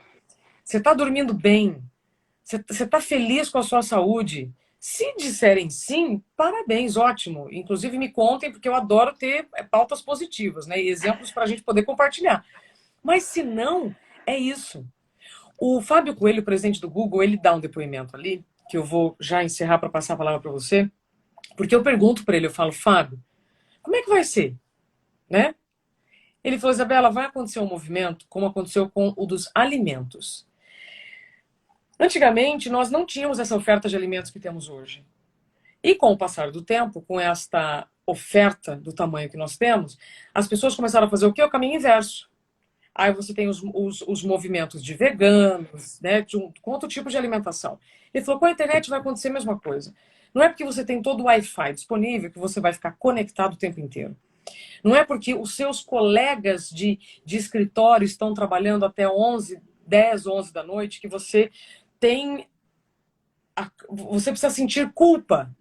Você está dormindo bem? Você está feliz com a sua saúde? Se disserem sim, parabéns, ótimo. Inclusive me contem, porque eu adoro ter pautas positivas, né? E exemplos para a gente poder compartilhar. Mas se não, é isso. O Fábio Coelho, presidente do Google, ele dá um depoimento ali, que eu vou já encerrar para passar a palavra para você, porque eu pergunto para ele, eu falo, Fábio, como é que vai ser? Né? Ele falou, Isabela, vai acontecer um movimento como aconteceu com o dos alimentos. Antigamente, nós não tínhamos essa oferta de alimentos que temos hoje. E com o passar do tempo, com esta oferta do tamanho que nós temos, as pessoas começaram a fazer o quê? O caminho inverso. Aí você tem os movimentos de veganos, né, com outro tipo de alimentação. Ele falou, com a internet vai acontecer a mesma coisa. Não é porque você tem todo o Wi-Fi disponível que você vai ficar conectado o tempo inteiro. Não é porque os seus colegas de escritório estão trabalhando até 11, 10, 11 da noite que você tem... Você precisa sentir culpa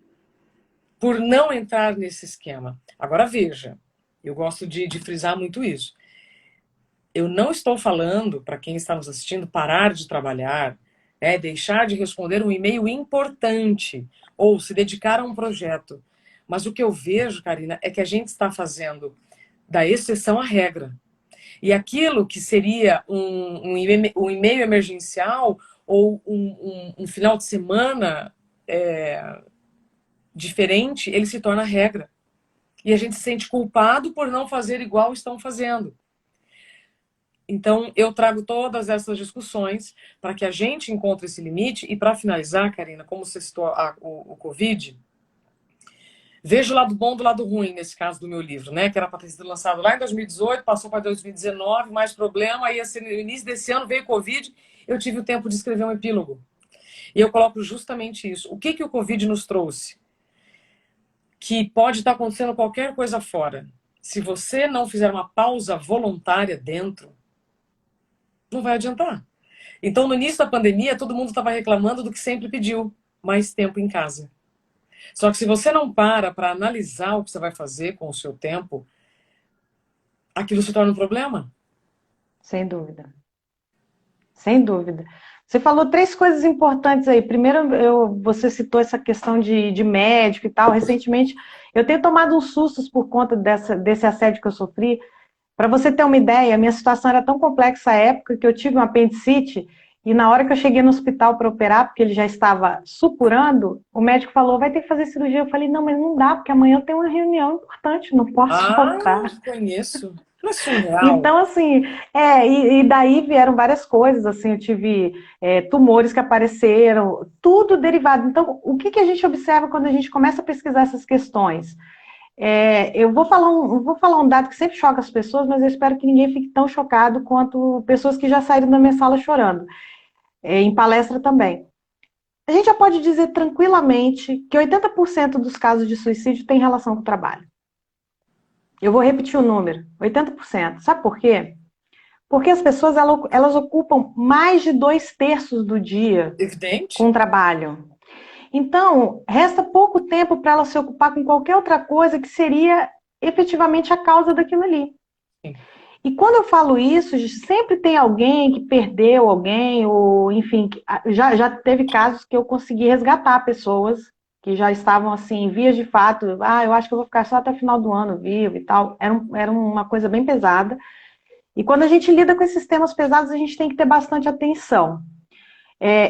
por não entrar nesse esquema. Agora veja, eu gosto de frisar muito isso. Eu não estou falando, para quem está nos assistindo, parar de trabalhar, deixar de responder um e-mail importante ou se dedicar a um projeto. Mas o que eu vejo, Karina, é que a gente está fazendo da exceção à regra. E aquilo que seria um e-mail emergencial ou um final de semana diferente, ele se torna regra. E a gente se sente culpado por não fazer igual estão fazendo. Então, eu trago todas essas discussões para que a gente encontre esse limite. E para finalizar, Karina, como você citou o Covid, vejo o lado bom do lado ruim, nesse caso do meu livro, né? Que era para ter sido lançado lá em 2018, passou para 2019, mais problema. Aí, assim, no início desse ano, veio o Covid, eu tive o tempo de escrever um epílogo. E eu coloco justamente isso. O que o Covid nos trouxe? Que pode estar acontecendo qualquer coisa fora. Se você não fizer uma pausa voluntária dentro, não vai adiantar. Então, no início da pandemia, todo mundo estava reclamando do que sempre pediu, mais tempo em casa. Só que se você não para analisar o que você vai fazer com o seu tempo, aquilo se torna um problema. Sem dúvida. Sem dúvida. Você falou três coisas importantes aí. Primeiro, você citou essa questão de médico e tal. Recentemente, eu tenho tomado uns sustos por conta desse assédio que eu sofri. Para você ter uma ideia, a minha situação era tão complexa à época que eu tive um apendicite e na hora que eu cheguei no hospital para operar, porque ele já estava supurando, o médico falou, vai ter que fazer cirurgia. Eu falei, não, mas não dá, porque amanhã eu tenho uma reunião importante, não posso faltar. Conheço. Não é surreal. Então, assim, e daí vieram várias coisas, assim, eu tive tumores que apareceram, tudo derivado. Então, o que a gente observa quando a gente começa a pesquisar essas questões? Eu vou falar um dado que sempre choca as pessoas, mas eu espero que ninguém fique tão chocado quanto pessoas que já saíram da minha sala chorando, em palestra também. A gente já pode dizer tranquilamente que 80% dos casos de suicídio tem relação com o trabalho. Eu vou repetir o número, 80%. Sabe por quê? Porque as pessoas elas ocupam mais de 2/3 do dia Evidente. com o trabalho. Então, resta pouco tempo para ela se ocupar com qualquer outra coisa que seria efetivamente a causa daquilo ali. Sim. E quando eu falo isso, sempre tem alguém que perdeu alguém, ou enfim, já teve casos que eu consegui resgatar pessoas que já estavam assim, em vias de fato, eu acho que eu vou ficar só até o final do ano vivo e tal. Era uma coisa bem pesada. E quando a gente lida com esses temas pesados, a gente tem que ter bastante atenção.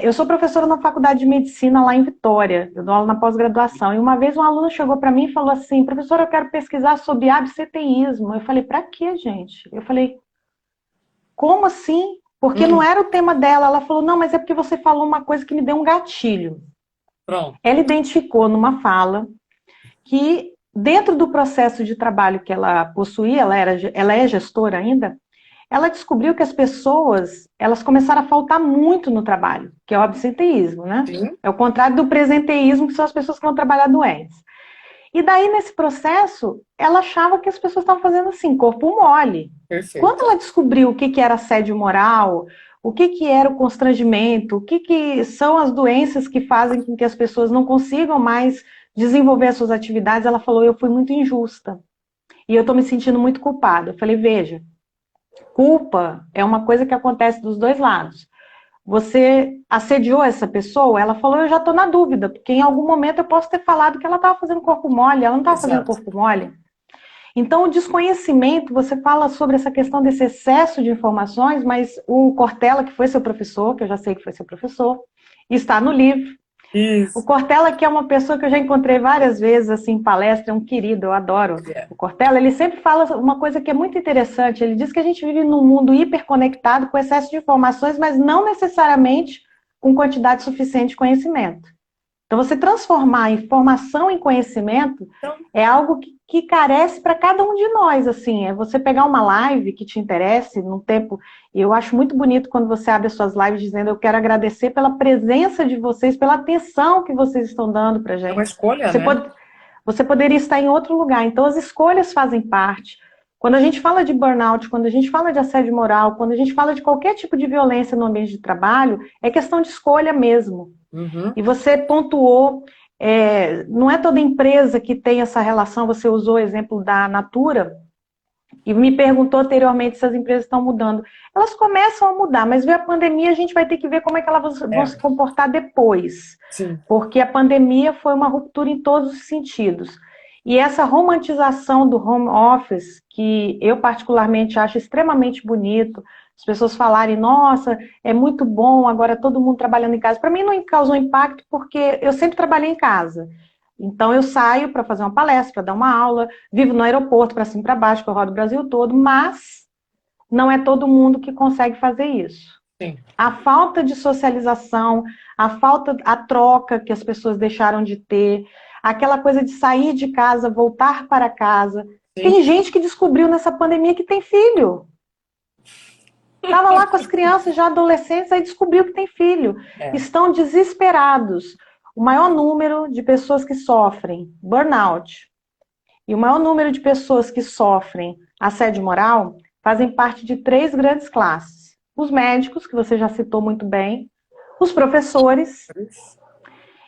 Eu sou professora na faculdade de medicina lá em Vitória, eu dou aula na pós-graduação, e uma vez um aluno chegou para mim e falou assim, professora, eu quero pesquisar sobre absenteísmo. Eu falei, para quê, gente? Eu falei, como assim? Porque não era o tema dela. Ela falou, não, mas é porque você falou uma coisa que me deu um gatilho. Pronto. Ela identificou numa fala que dentro do processo de trabalho que ela possuía, ela é gestora ainda, ela descobriu que as pessoas, elas começaram a faltar muito no trabalho, que é o absenteísmo, né? Sim. É o contrário do presenteísmo, que são as pessoas que vão trabalhar doentes. E daí, nesse processo, ela achava que as pessoas estavam fazendo assim, corpo mole. Quando Perfeito. ela descobriu o que que era assédio moral, o que que era o constrangimento, o que que são as doenças que fazem com que as pessoas não consigam mais desenvolver as suas atividades, ela falou, eu fui muito injusta. E eu estou me sentindo muito culpada. Eu falei, veja, culpa é uma coisa que acontece dos dois lados. Você assediou essa pessoa? Ela falou, eu já estou na dúvida, porque em algum momento eu posso ter falado que ela estava fazendo corpo mole, ela não estava fazendo Exato. corpo mole. Então, o desconhecimento, você fala sobre essa questão desse excesso de informações, mas o Cortella, que foi seu professor, que eu já sei que foi seu professor, está no livro. O Isso. Cortella, que é uma pessoa que eu já encontrei várias vezes assim, em palestra, é um querido, eu adoro. É. O Cortella, ele sempre fala uma coisa que é muito interessante. Ele diz que a gente vive num mundo hiperconectado, com excesso de informações, mas não necessariamente com quantidade suficiente de conhecimento. Então, você transformar informação em conhecimento Então, é algo que carece para cada um de nós, assim, é você pegar uma live que te interesse num tempo, e eu acho muito bonito quando você abre as suas lives dizendo, eu quero agradecer pela presença de vocês, pela atenção que vocês estão dando para é uma gente. escolha, Você, né? pode, você poderia estar em outro lugar, então as escolhas fazem parte. Quando a gente fala de burnout, quando a gente fala de assédio moral, quando a gente fala de qualquer tipo de violência no ambiente de trabalho, é questão de escolha mesmo. Uhum. E você pontuou, não é toda empresa que tem essa relação, você usou o exemplo da Natura, e me perguntou anteriormente se as empresas estão mudando. Elas começam a mudar, mas veio a pandemia, a gente vai ter que ver como é que elas vão É, se comportar depois. sim. Porque a pandemia foi uma ruptura em todos os sentidos. E essa romantização do home office, que eu particularmente acho extremamente bonito, as pessoas falarem, nossa, é muito bom, agora todo mundo trabalhando em casa. Para mim não causou impacto porque eu sempre trabalhei em casa. Então eu saio para fazer uma palestra, para dar uma aula, vivo no aeroporto para cima e para baixo, que eu rodo o Brasil todo, mas não é todo mundo que consegue fazer isso. Sim. A falta de socialização, a troca que as pessoas deixaram de ter, aquela coisa de sair de casa, voltar para casa. Sim. Tem gente que descobriu nessa pandemia que tem filho. Estava lá com as crianças já adolescentes, aí descobriu que tem filho. É. Estão desesperados. O maior número de pessoas que sofrem burnout e o maior número de pessoas que sofrem assédio moral fazem parte de três grandes classes. Os médicos, que você já citou muito bem, os professores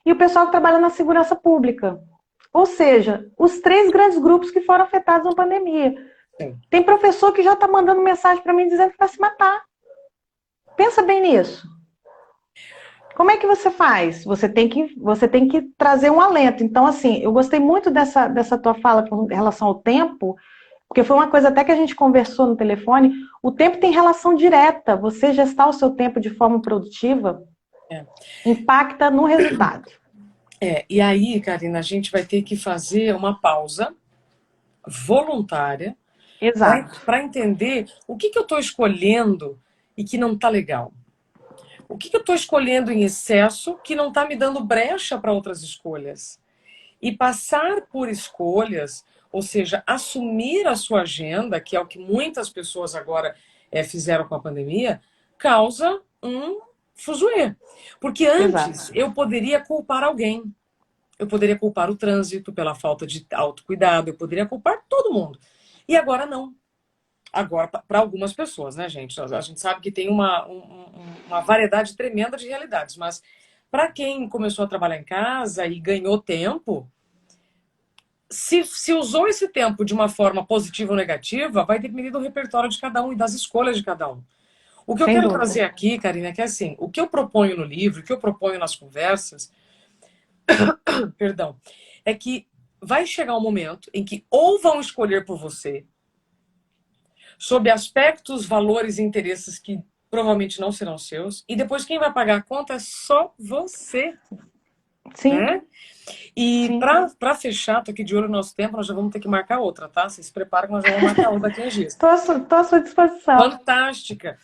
e o pessoal que trabalha na segurança pública. Ou seja, os três grandes grupos que foram afetados na pandemia. Sim. Tem professor que já está mandando mensagem para mim dizendo que vai se matar. Pensa bem nisso. Como é que você faz? Você tem que trazer um alento. Então, assim, eu gostei muito dessa tua fala com relação ao tempo, porque foi uma coisa até que a gente conversou no telefone. O tempo tem relação direta. Você gestar o seu tempo de forma produtiva É. impacta no resultado. E aí, Karina, a gente vai ter que fazer uma pausa voluntária Exato. para entender o que eu estou escolhendo e que não está legal. O que eu estou escolhendo em excesso que não está me dando brecha para outras escolhas. E passar por escolhas, ou seja, assumir a sua agenda, que é o que muitas pessoas agora fizeram com a pandemia, causa um fuzuê. Porque Exato. antes eu poderia culpar alguém. Eu poderia culpar o trânsito pela falta de autocuidado, eu poderia culpar todo mundo. E agora não. Agora, para algumas pessoas, né, gente? A gente sabe que tem uma variedade tremenda de realidades, mas para quem começou a trabalhar em casa e ganhou tempo, se usou esse tempo de uma forma positiva ou negativa, vai depender do repertório de cada um e das escolhas de cada um. O que eu Sem quero dúvida. trazer aqui, Karina, é que assim, o que eu proponho no livro, o que eu proponho nas conversas, perdão, é que vai chegar um momento em que ou vão escolher por você, sob aspectos, valores e interesses que provavelmente não serão seus, e depois quem vai pagar a conta é só você, Sim, né? E sim. para fechar, tô aqui de olho no nosso tempo, nós já vamos ter que marcar outra, tá? Vocês se preparam que nós já vamos marcar outra daqui uns dias. Tô à sua disposição. Fantástica!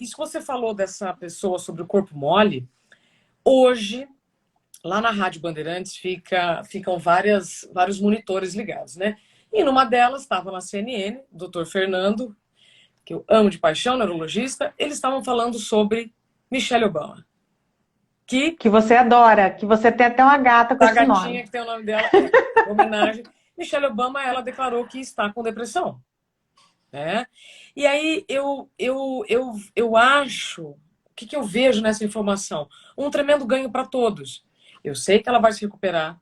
Isso que você falou dessa pessoa sobre o corpo mole, hoje, lá na Rádio Bandeirantes, ficam vários monitores ligados, né? E numa delas estava na CNN, o doutor Fernando, que eu amo de paixão, neurologista, eles estavam falando sobre Michelle Obama. que Que você adora, que você tem até uma gata com a esse gatinha nome. que tem o nome dela, em homenagem, Michelle Obama, ela declarou que está com depressão, né? E aí eu acho, o que eu vejo nessa informação? Um tremendo ganho para todos. Eu sei que ela vai se recuperar,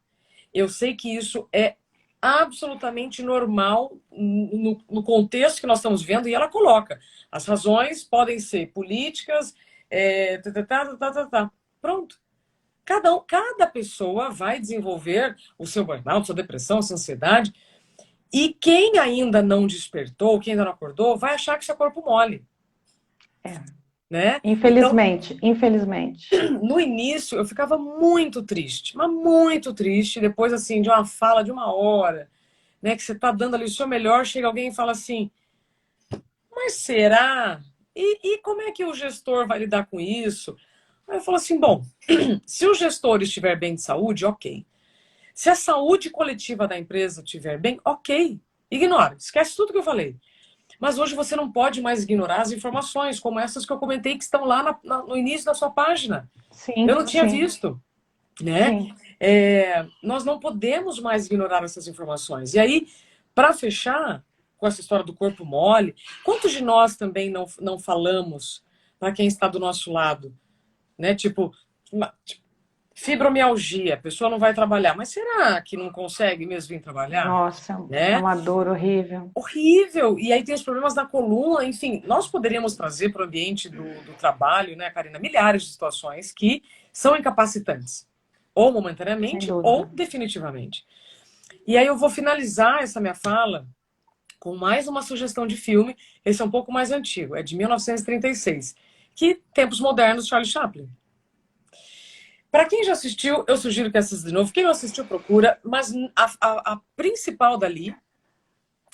eu sei que isso é absolutamente normal no contexto que nós estamos vendo, e ela coloca. As razões podem ser políticas, pronto. Cada pessoa vai desenvolver o seu burnout, sua depressão, sua ansiedade, e quem ainda não despertou, quem ainda não acordou, vai achar que isso é corpo mole, É. né? Então, Infelizmente, infelizmente. no início, eu ficava muito triste, mas muito triste, depois, assim, de uma fala de uma hora, né, que você está dando ali o seu melhor, chega alguém e fala assim, mas será? E como é que o gestor vai lidar com isso? Aí eu falo assim, bom, se o gestor estiver bem de saúde, ok. Se a saúde coletiva da empresa estiver bem, ok. Ignora, esquece tudo que eu falei. Mas hoje você não pode mais ignorar as informações, como essas que eu comentei, que estão lá no início da sua página. Eu não Sim, tinha sim, visto, né? sim. Nós não podemos mais ignorar essas informações. E aí, para fechar com essa história do corpo mole, quantos de nós também não falamos para quem está do nosso lado, né? Tipo, fibromialgia, a pessoa não vai trabalhar, mas será que não consegue mesmo vir trabalhar? Nossa, é Né? uma dor horrível. Horrível! E aí tem os problemas da coluna, enfim, nós poderíamos trazer para o ambiente do trabalho, né, Karina, milhares de situações que são incapacitantes, ou Sem momentaneamente, ou dúvida. definitivamente. E aí eu vou finalizar essa minha fala com mais uma sugestão de filme, esse é um pouco mais antigo, é de 1936, que Tempos Modernos, Charlie Chaplin. Para quem já assistiu, eu sugiro que assista de novo. Quem não assistiu, procura. Mas a principal dali,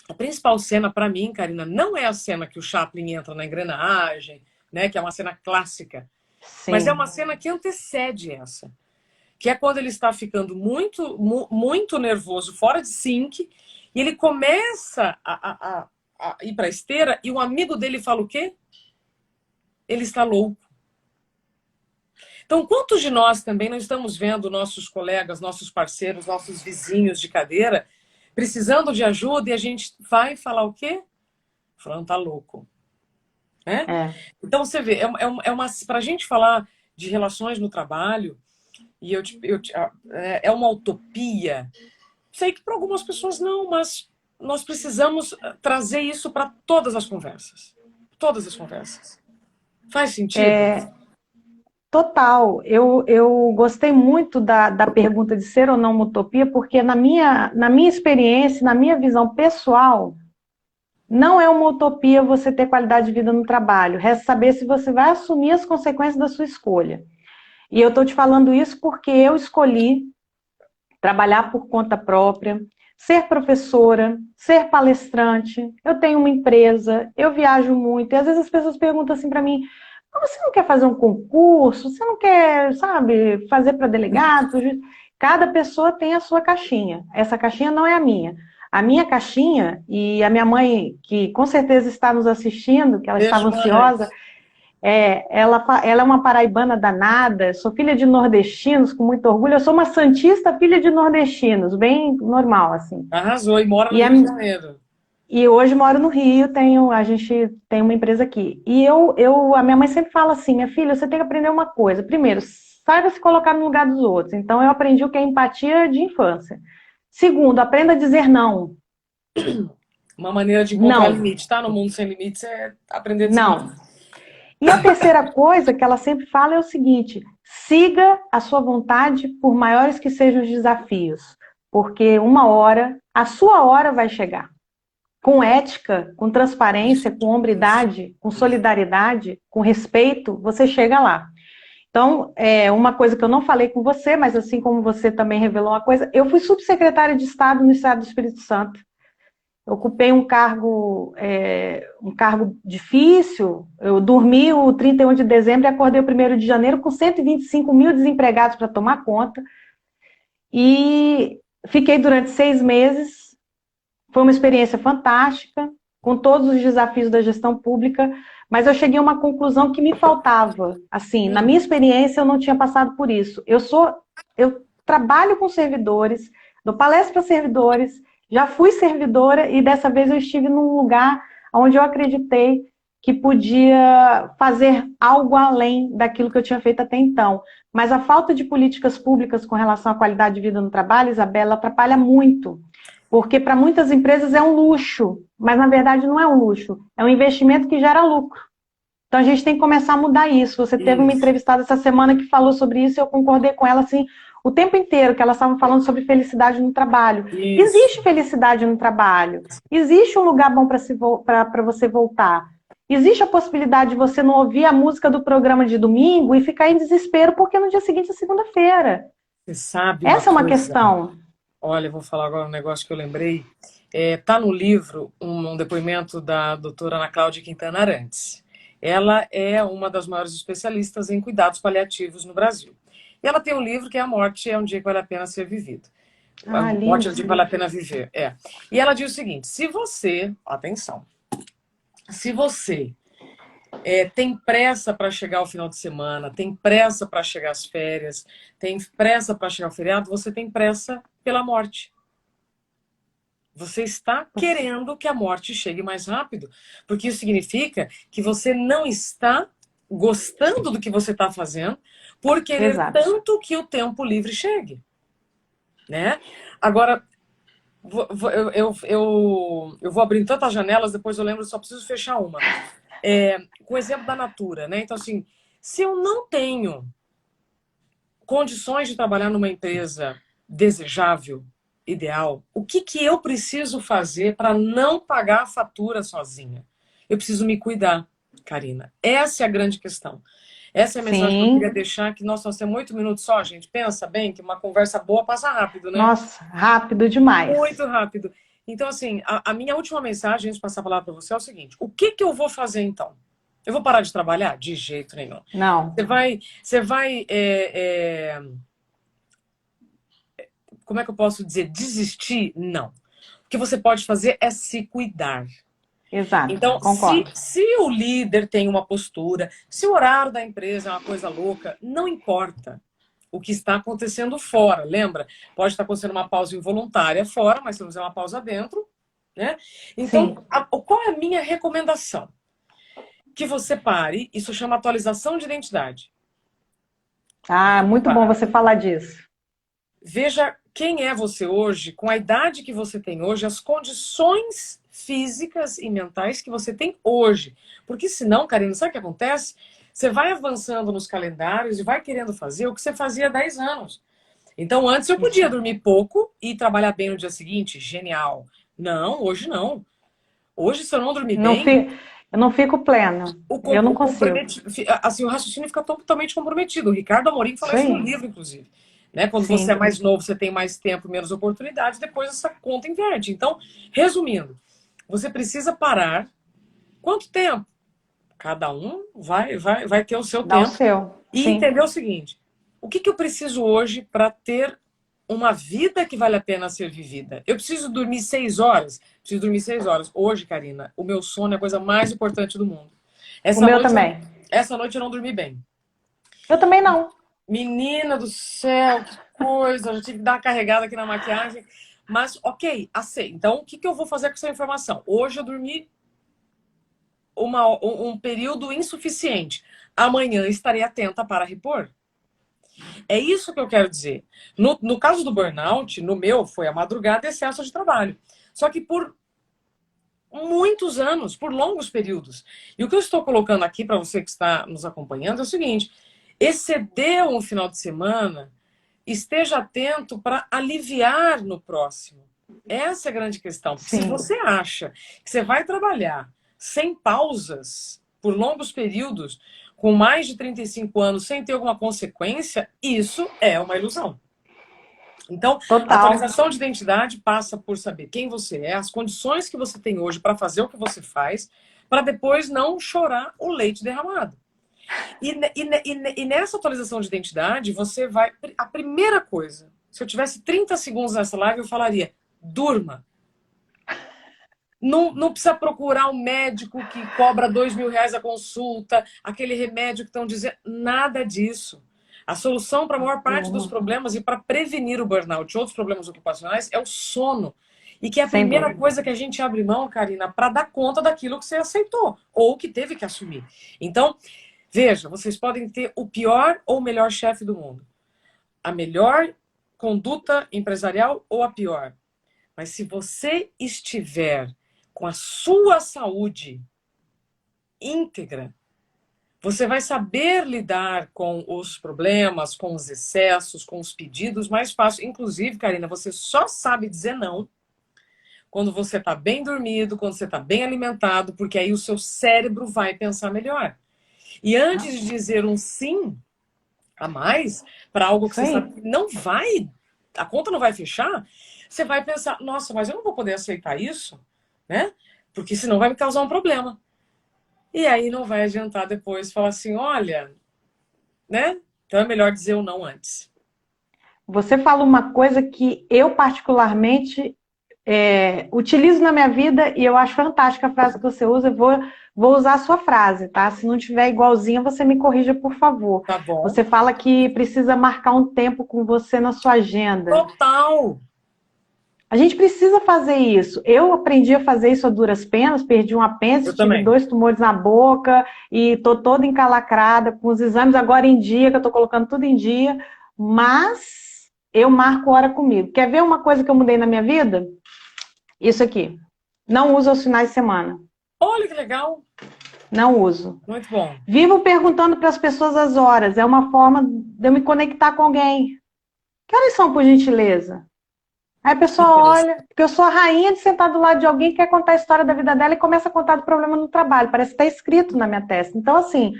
a principal cena para mim, Karina, não é a cena que o Chaplin entra na engrenagem, né, que é uma cena clássica, mas é uma Sim. cena que antecede essa, que é quando ele está ficando muito nervoso, fora de sync, e ele começa a ir para a esteira e o amigo dele fala o quê? Ele está louco. Então, quantos de nós também não estamos vendo nossos colegas, nossos parceiros, nossos vizinhos de cadeira precisando de ajuda e a gente vai falar o quê? Falando, tá louco. Né? É. Então, você vê, para a gente falar de relações no trabalho, e é uma utopia. Sei que para algumas pessoas não, mas nós precisamos trazer isso para todas as conversas. Todas as conversas. Faz sentido? Total. Eu gostei muito da pergunta de ser ou não uma utopia, porque na minha experiência, na minha visão pessoal, não é uma utopia você ter qualidade de vida no trabalho. Resta saber se você vai assumir as consequências da sua escolha. E eu estou te falando isso porque eu escolhi trabalhar por conta própria, ser professora, ser palestrante. Eu tenho uma empresa, eu viajo muito. E às vezes as pessoas perguntam assim para mim: você não quer fazer um concurso? Você não quer, sabe, fazer para delegado? Pra juiz?" Cada pessoa tem a sua caixinha. Essa caixinha não é a minha. A minha caixinha, e a minha mãe, que com certeza está nos assistindo, que ela estava Beijo, mãe. ansiosa, ela é uma paraibana danada, sou filha de nordestinos, com muito orgulho. Eu sou uma santista filha de nordestinos, bem normal, assim. Arrasou e mora no E, a, Rio de Janeiro. e hoje moro no Rio, a gente tem uma empresa aqui. E a minha mãe sempre fala assim: minha filha, você tem que aprender uma coisa. Primeiro, saiba se colocar no lugar dos outros. Então, eu aprendi o que é empatia de infância. Segundo, aprenda a dizer não. Uma maneira de encontrar Não, limite, tá? No mundo sem limites é aprender a dizer não. não. E a terceira coisa que ela sempre fala é o seguinte: siga a sua vontade, por maiores que sejam os desafios, porque uma hora, a sua hora vai chegar. Com ética, com transparência, com hombridade, com solidariedade, com respeito, você chega lá. Então, uma coisa que eu não falei com você, mas assim como você também revelou uma coisa, eu fui subsecretária de Estado no Estado do Espírito Santo. Eu ocupei um cargo difícil. Eu dormi o 31 de dezembro e acordei o 1º de janeiro com 125 mil desempregados para tomar conta. E fiquei durante 6 meses. Foi uma experiência fantástica, com todos os desafios da gestão pública, mas eu cheguei a uma conclusão que me faltava. Assim, na minha experiência, eu não tinha passado por isso. Eu trabalho com servidores, dou palestra para servidores, já fui servidora e dessa vez eu estive num lugar onde eu acreditei que podia fazer algo além daquilo que eu tinha feito até então. Mas a falta de políticas públicas com relação à qualidade de vida no trabalho, Isabela, atrapalha muito. Porque para muitas empresas é um luxo, mas na verdade não é um luxo, é um investimento que gera lucro. Então a gente tem que começar a mudar isso. Você teve uma Isso. entrevistada essa semana que falou sobre isso e eu concordei com ela assim, o tempo inteiro, que elas estavam falando sobre felicidade no trabalho. Isso. Existe felicidade no trabalho, existe um lugar bom para você voltar. Existe a possibilidade de você não ouvir a música do programa de domingo e ficar em desespero porque no dia seguinte é segunda-feira. Você sabe uma Essa é uma coisa? questão. Olha, eu vou falar agora um negócio que eu lembrei. Tá no livro um depoimento da doutora Ana Cláudia Quintana Arantes. Ela é uma das maiores especialistas em cuidados paliativos no Brasil. E ela tem um livro que é A Morte é um Dia que Vale a Pena Ser Vivido. A Lindo Morte é um Dia que Vale a Pena Viver. E ela diz o seguinte, se você, atenção, se você tem pressa para chegar ao final de semana, tem pressa para chegar às férias, tem pressa para chegar ao feriado, você tem pressa pela morte. Você está querendo que a morte chegue mais rápido, porque isso significa que você não está gostando do que você está fazendo por querer Exato. tanto que o tempo livre chegue, né? Agora, eu vou abrindo tantas janelas, depois eu lembro, só preciso fechar uma. Com o exemplo da Natura, né? Então, assim, se eu não tenho condições de trabalhar numa empresa desejável, ideal, o que eu preciso fazer para não pagar a fatura sozinha? Eu preciso me cuidar, Karina. Essa é a grande questão. Essa é a mensagem que eu queria deixar, que nós temos 8 minutos só, gente. Pensa bem que uma conversa boa passa rápido, né? Nossa, rápido demais. Muito rápido. Então, assim, a minha última mensagem, antes de passar a palavra para você, é o seguinte. O que eu vou fazer, então? Eu vou parar de trabalhar? De jeito nenhum. Não. Você vai como é que eu posso dizer? Desistir? Não. O que você pode fazer é se cuidar. Exato, então, concordo. se o líder tem uma postura, se o horário da empresa é uma coisa louca, não importa o que está acontecendo fora. Lembra? Pode estar acontecendo uma pausa involuntária fora, mas se você fizer uma pausa dentro, né? Então, qual é a minha recomendação? Que você pare, isso chama atualização de identidade. Muito bom você falar disso. Veja quem é você hoje, com a idade que você tem hoje, as condições físicas e mentais que você tem hoje. Porque senão, Karina, sabe o que acontece? Você vai avançando nos calendários e vai querendo fazer o que você fazia há 10 anos. Então, antes eu podia dormir pouco e trabalhar bem no dia seguinte. Genial. Não, hoje não. Hoje, se eu não dormir bem... Eu não fico plena. Eu não consigo. Assim, o raciocínio fica totalmente comprometido. O Ricardo Amorim fala isso no livro, inclusive. Né? Quando você é mais novo, você tem mais tempo, menos oportunidades, depois essa conta inverte. Então, resumindo, você precisa parar. Quanto tempo? Cada um vai ter o seu tempo. O seu. E entender o seguinte, o que eu preciso hoje para ter uma vida que vale a pena ser vivida? Eu preciso dormir 6 horas? Preciso dormir 6 horas. Hoje, Karina, o meu sono é a coisa mais importante do mundo. O meu também. Essa noite eu não dormi bem. Eu também não. Menina do céu, que coisa. Eu já tive que dar uma carregada aqui na maquiagem. Mas, ok, aceito. Então, o que eu vou fazer com essa informação? Hoje eu dormi um período insuficiente. Amanhã estarei atenta para repor. É isso que eu quero dizer. No caso do burnout, no meu, foi a madrugada e excesso de trabalho. Só que por muitos anos, por longos períodos. E o que eu estou colocando aqui para você que está nos acompanhando é o seguinte: excedeu um final de semana, esteja atento para aliviar no próximo. Essa é a grande questão. Porque se você acha que você vai trabalhar sem pausas, por longos períodos, com mais de 35 anos, sem ter alguma consequência, isso é uma ilusão. Então, a atualização de identidade passa por saber quem você é, as condições que você tem hoje para fazer o que você faz, para depois não chorar o leite derramado. E nessa atualização de identidade, você vai... A primeira coisa, se eu tivesse 30 segundos nessa live, eu falaria, durma. Não precisa procurar um médico que cobra R$ 2.000 a consulta, aquele remédio que estão dizendo. Nada disso. A solução para a maior parte dos problemas e para prevenir o burnout e outros problemas ocupacionais é o sono. E que é a primeira coisa que a gente abre mão, Karina, para dar conta daquilo que você aceitou ou que teve que assumir. Então, veja, vocês podem ter o pior ou o melhor chefe do mundo. A melhor conduta empresarial ou a pior. Mas se você estiver com a sua saúde íntegra, você vai saber lidar com os problemas, com os excessos, com os pedidos mais fácil. Inclusive, Karina, você só sabe dizer não quando você está bem dormido, quando você está bem alimentado, porque aí o seu cérebro vai pensar melhor. E antes de dizer um sim a mais para algo que você sabe que não vai, a conta não vai fechar, você vai pensar, nossa, mas eu não vou poder aceitar isso, né? Porque senão vai me causar um problema. E aí não vai adiantar depois falar assim, olha, né? Então é melhor dizer o não antes. Você fala uma coisa que eu particularmente utilizo na minha vida e eu acho fantástica a frase que você usa. Eu vou usar a sua frase, tá? Se não tiver igualzinha, você me corrija, por favor. Tá bom. Você fala que precisa marcar um tempo com você na sua agenda. Total! A gente precisa fazer isso. Eu aprendi a fazer isso a duras penas, perdi um apêndice, tive 2 tumores na boca e tô toda encalacrada com os exames agora em dia, que eu tô colocando tudo em dia, mas eu marco hora comigo. Quer ver uma coisa que eu mudei na minha vida? Isso aqui. Não uso aos finais de semana. Olha que legal! Não uso. Muito bom. Vivo perguntando para as pessoas as horas. É uma forma de eu me conectar com alguém. Que horas são, por gentileza? Aí a pessoa olha, porque eu sou a rainha de sentar do lado de alguém que quer contar a história da vida dela e começa a contar do problema no trabalho. Parece que está escrito na minha testa. Então, assim,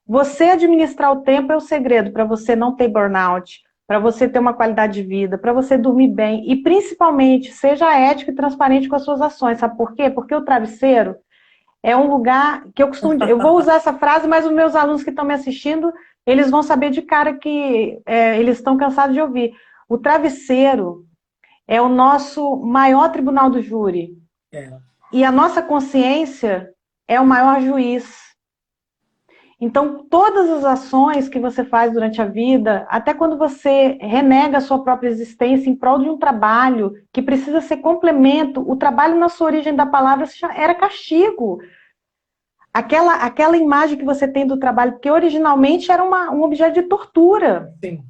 você administrar o tempo é o segredo para você não ter burnout, para você ter uma qualidade de vida, para você dormir bem e, principalmente, seja ético e transparente com as suas ações. Sabe por quê? Porque o travesseiro é um lugar que eu costumo... Eu vou usar essa frase, mas os meus alunos que estão me assistindo, eles vão saber de cara que eles estão cansados de ouvir. O travesseiro é o nosso maior tribunal do júri. E a nossa consciência é o maior juiz. Então, todas as ações que você faz durante a vida, até quando você renega a sua própria existência em prol de um trabalho que precisa ser complemento, o trabalho na sua origem da palavra era castigo. Aquela imagem que você tem do trabalho, porque originalmente era um objeto de tortura. Sim.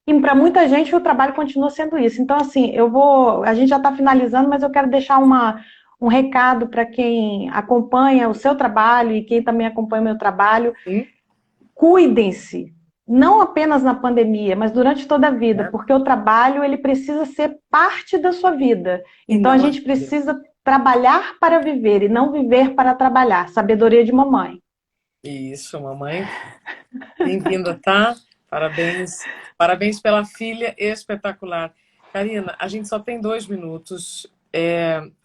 E para muita gente o trabalho continua sendo isso. Então, assim, a gente já está finalizando, mas eu quero deixar um recado para quem acompanha o seu trabalho e quem também acompanha o meu trabalho. Cuidem-se, não apenas na pandemia, mas durante toda a vida, porque o trabalho ele precisa ser parte da sua vida. Então, a gente precisa trabalhar para viver e não viver para trabalhar. Sabedoria de mamãe. Isso, mamãe. Bem-vinda, tá? Parabéns. Parabéns pela filha, espetacular. Karina, a gente só tem 2 minutos.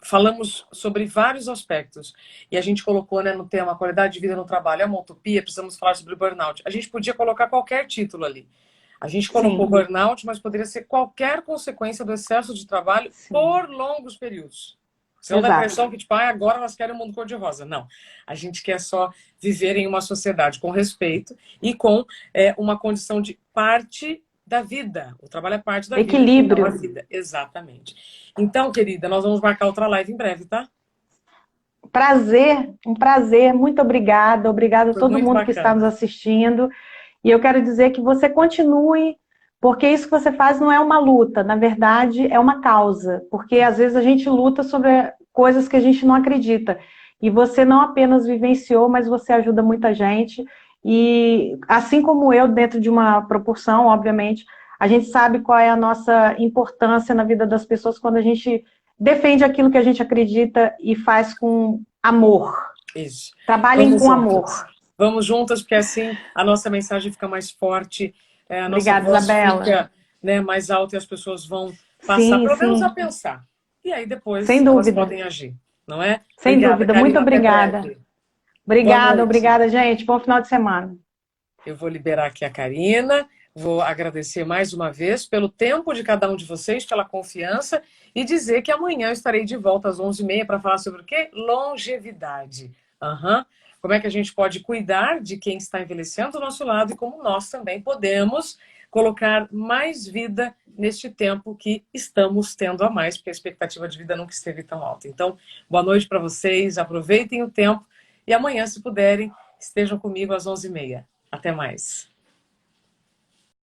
Falamos sobre vários aspectos. E a gente colocou, né, no tema qualidade de vida no trabalho. É uma utopia, precisamos falar sobre burnout. A gente podia colocar qualquer título ali. A gente colocou burnout, mas poderia ser qualquer consequência do excesso de trabalho por longos períodos. Você não dá a impressão que, tipo, agora elas querem um mundo cor-de-rosa. Não. A gente quer só viver em uma sociedade com respeito e com uma condição de parte da vida. O trabalho é parte da vida. Equilíbrio. Vida. Exatamente. Então, querida, nós vamos marcar outra live em breve, tá? Prazer, um prazer. Muito obrigada. Obrigada a todo mundo que está nos assistindo. E eu quero dizer que você continue, porque isso que você faz não é uma luta, na verdade é uma causa, porque às vezes a gente luta sobre coisas que a gente não acredita, e você não apenas vivenciou, mas você ajuda muita gente, e assim como eu, dentro de uma proporção, obviamente, a gente sabe qual é a nossa importância na vida das pessoas quando a gente defende aquilo que a gente acredita e faz com amor. Isso. Trabalhem com amor. Vamos juntas, porque assim a nossa mensagem fica mais forte, a Obrigada, nossa voz Isabela. fica, né, mais alta e as pessoas vão passar, pelo menos a pensar. E aí depois elas podem agir, não é? Sem dúvida, Karina, muito obrigada. Obrigada, gente. Bom final de semana. Eu vou liberar aqui a Karina. Vou agradecer mais uma vez pelo tempo de cada um de vocês, pela confiança e dizer que amanhã eu estarei de volta às 11h30 para falar sobre o quê? Longevidade. Uhum. Como é que a gente pode cuidar de quem está envelhecendo do nosso lado e como nós também podemos colocar mais vida neste tempo que estamos tendo a mais, porque a expectativa de vida nunca esteve tão alta. Então, boa noite para vocês, aproveitem o tempo e amanhã, se puderem, estejam comigo às 11h30. Até mais.